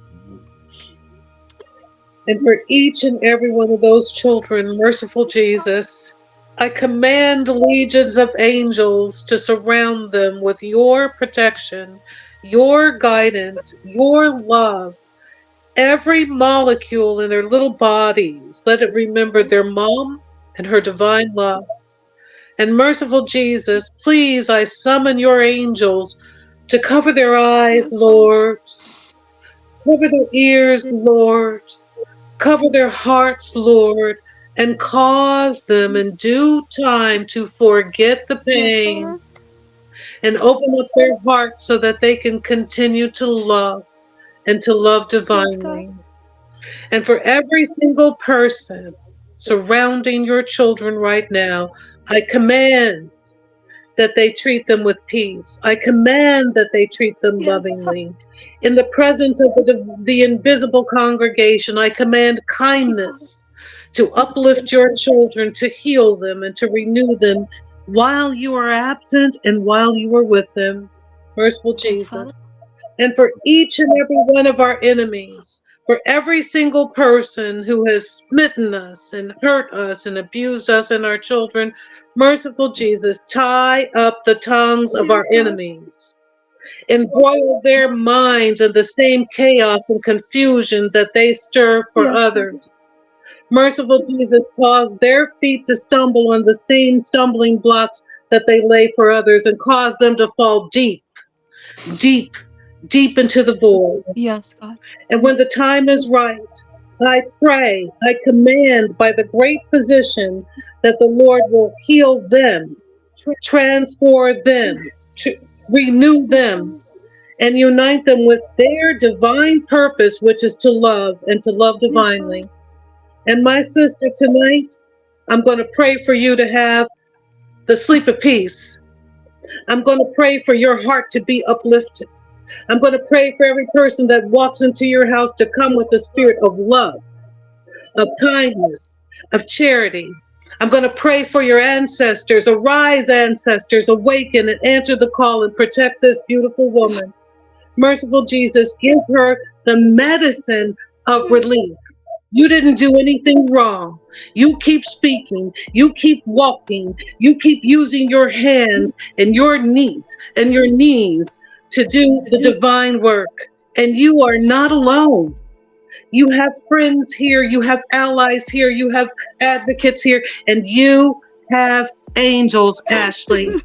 And for each and every one of those children, merciful Jesus, I command legions of angels to surround them with your protection, your guidance, your love. Every molecule in their little bodies, let it remember their mom and her divine love. And merciful Jesus, please, I summon your angels to cover their eyes, Lord. Cover their ears, Lord. Cover their hearts, Lord, and cause them in due time to forget the pain and open up their hearts so that they can continue to love and to love divinely. And for every single person surrounding your children right now, I command that they treat them with peace. I command that they treat them lovingly. In the presence of the invisible congregation, I command kindness to uplift your children, to heal them, and to renew them while you are absent and while you are with them. Merciful Jesus. And for each and every one of our enemies, for every single person who has smitten us and hurt us and abused us and our children, merciful Jesus, tie up the tongues of our enemies, embroil their minds in the same chaos and confusion that they stir for others. Merciful Jesus, cause their feet to stumble on the same stumbling blocks that they lay for others, and cause them to fall deep, deep, deep into the void. Yes, God. And when the time is right, I pray, I command by the great physician that the Lord will heal them, transform them, renew them, and unite them with their divine purpose, which is to love and to love divinely. And my sister, tonight, I'm going to pray for you to have the sleep of peace. I'm going to pray for your heart to be uplifted. I'm going to pray for every person that walks into your house to come with the spirit of love, of kindness, of charity. I'm going to pray for your ancestors. Arise, ancestors, awaken and answer the call and protect this beautiful woman. Merciful Jesus, give her the medicine of relief. You didn't do anything wrong. You keep speaking. You keep walking. You keep using your hands and your knees to do the divine work. And you are not alone. You have friends here. You have allies here. You have advocates here. And you have angels, Ashley.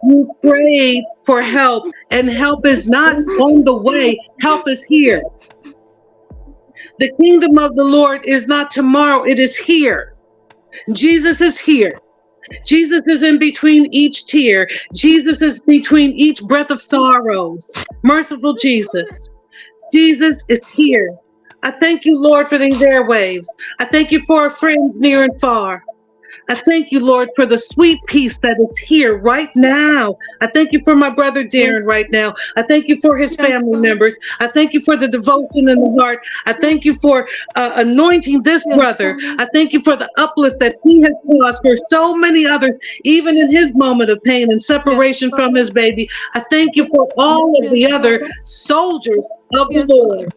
You prayed for help, and help is not on the way. Help is here. The kingdom of the Lord is not tomorrow. It is here. Jesus is here. Jesus is in between each tear. Jesus is between each breath of sorrows. Merciful Jesus. Jesus is here. I thank you, Lord, for these airwaves. I thank you for our friends near and far. I thank you, Lord, for the sweet peace that is here right now. I thank you for my brother Darren right now. I thank you for his family members. I thank you for the devotion in the heart. I thank you for anointing this brother. I thank you for the uplift that he has caused for so many others, even in his moment of pain and separation from his baby. I thank you for all of the other soldiers of the Lord.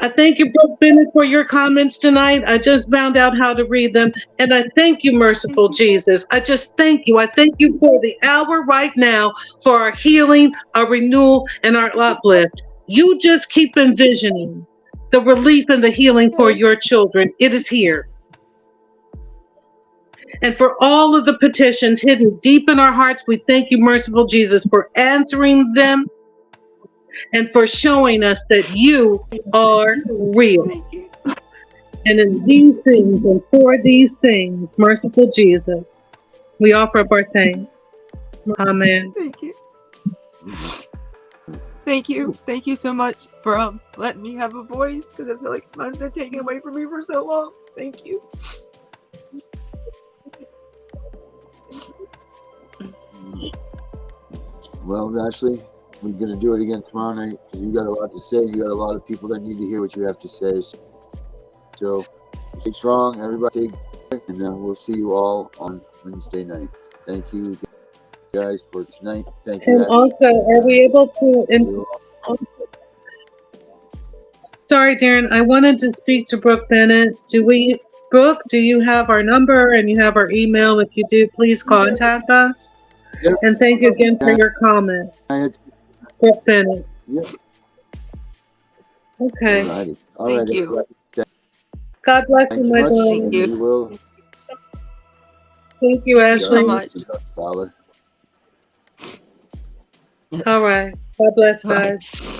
I thank you, Brooke Bennett, for your comments tonight. I just found out how to read them. And I thank you, merciful Jesus. I just thank you. I thank you for the hour right now for our healing, our renewal, and our uplift. You just keep envisioning the relief and the healing for your children. It is here. And for all of the petitions hidden deep in our hearts, we thank you, merciful Jesus, for answering them and for showing us that you are real. And in these things and for these things, merciful Jesus, we offer up our thanks. Amen. Thank you. Thank you. Thank you so much for letting me have a voice, because I feel like mine's been taken away from me for so long. Thank you. Well, Ashley, we're gonna do it again tomorrow night because you got a lot to say. You got a lot of people that need to hear what you have to say. So stay strong, everybody. And then we'll see you all on Wednesday night. Thank you guys for tonight. Thank you. And Abby. also, are we able to? Sorry, Darren. I wanted to speak to Brooke Bennett. Brooke, do you have our number and you have our email? If you do, please contact us. Yep. And thank you again for your comments, Brooke Bennett. Yep. Okay. Alrighty. Thank you. Everybody. God bless Thank you, you my much. darling. Thank you. We will. Thank you, Thank you so Ashley. much. Dollar. All right. God bless, Bye. guys.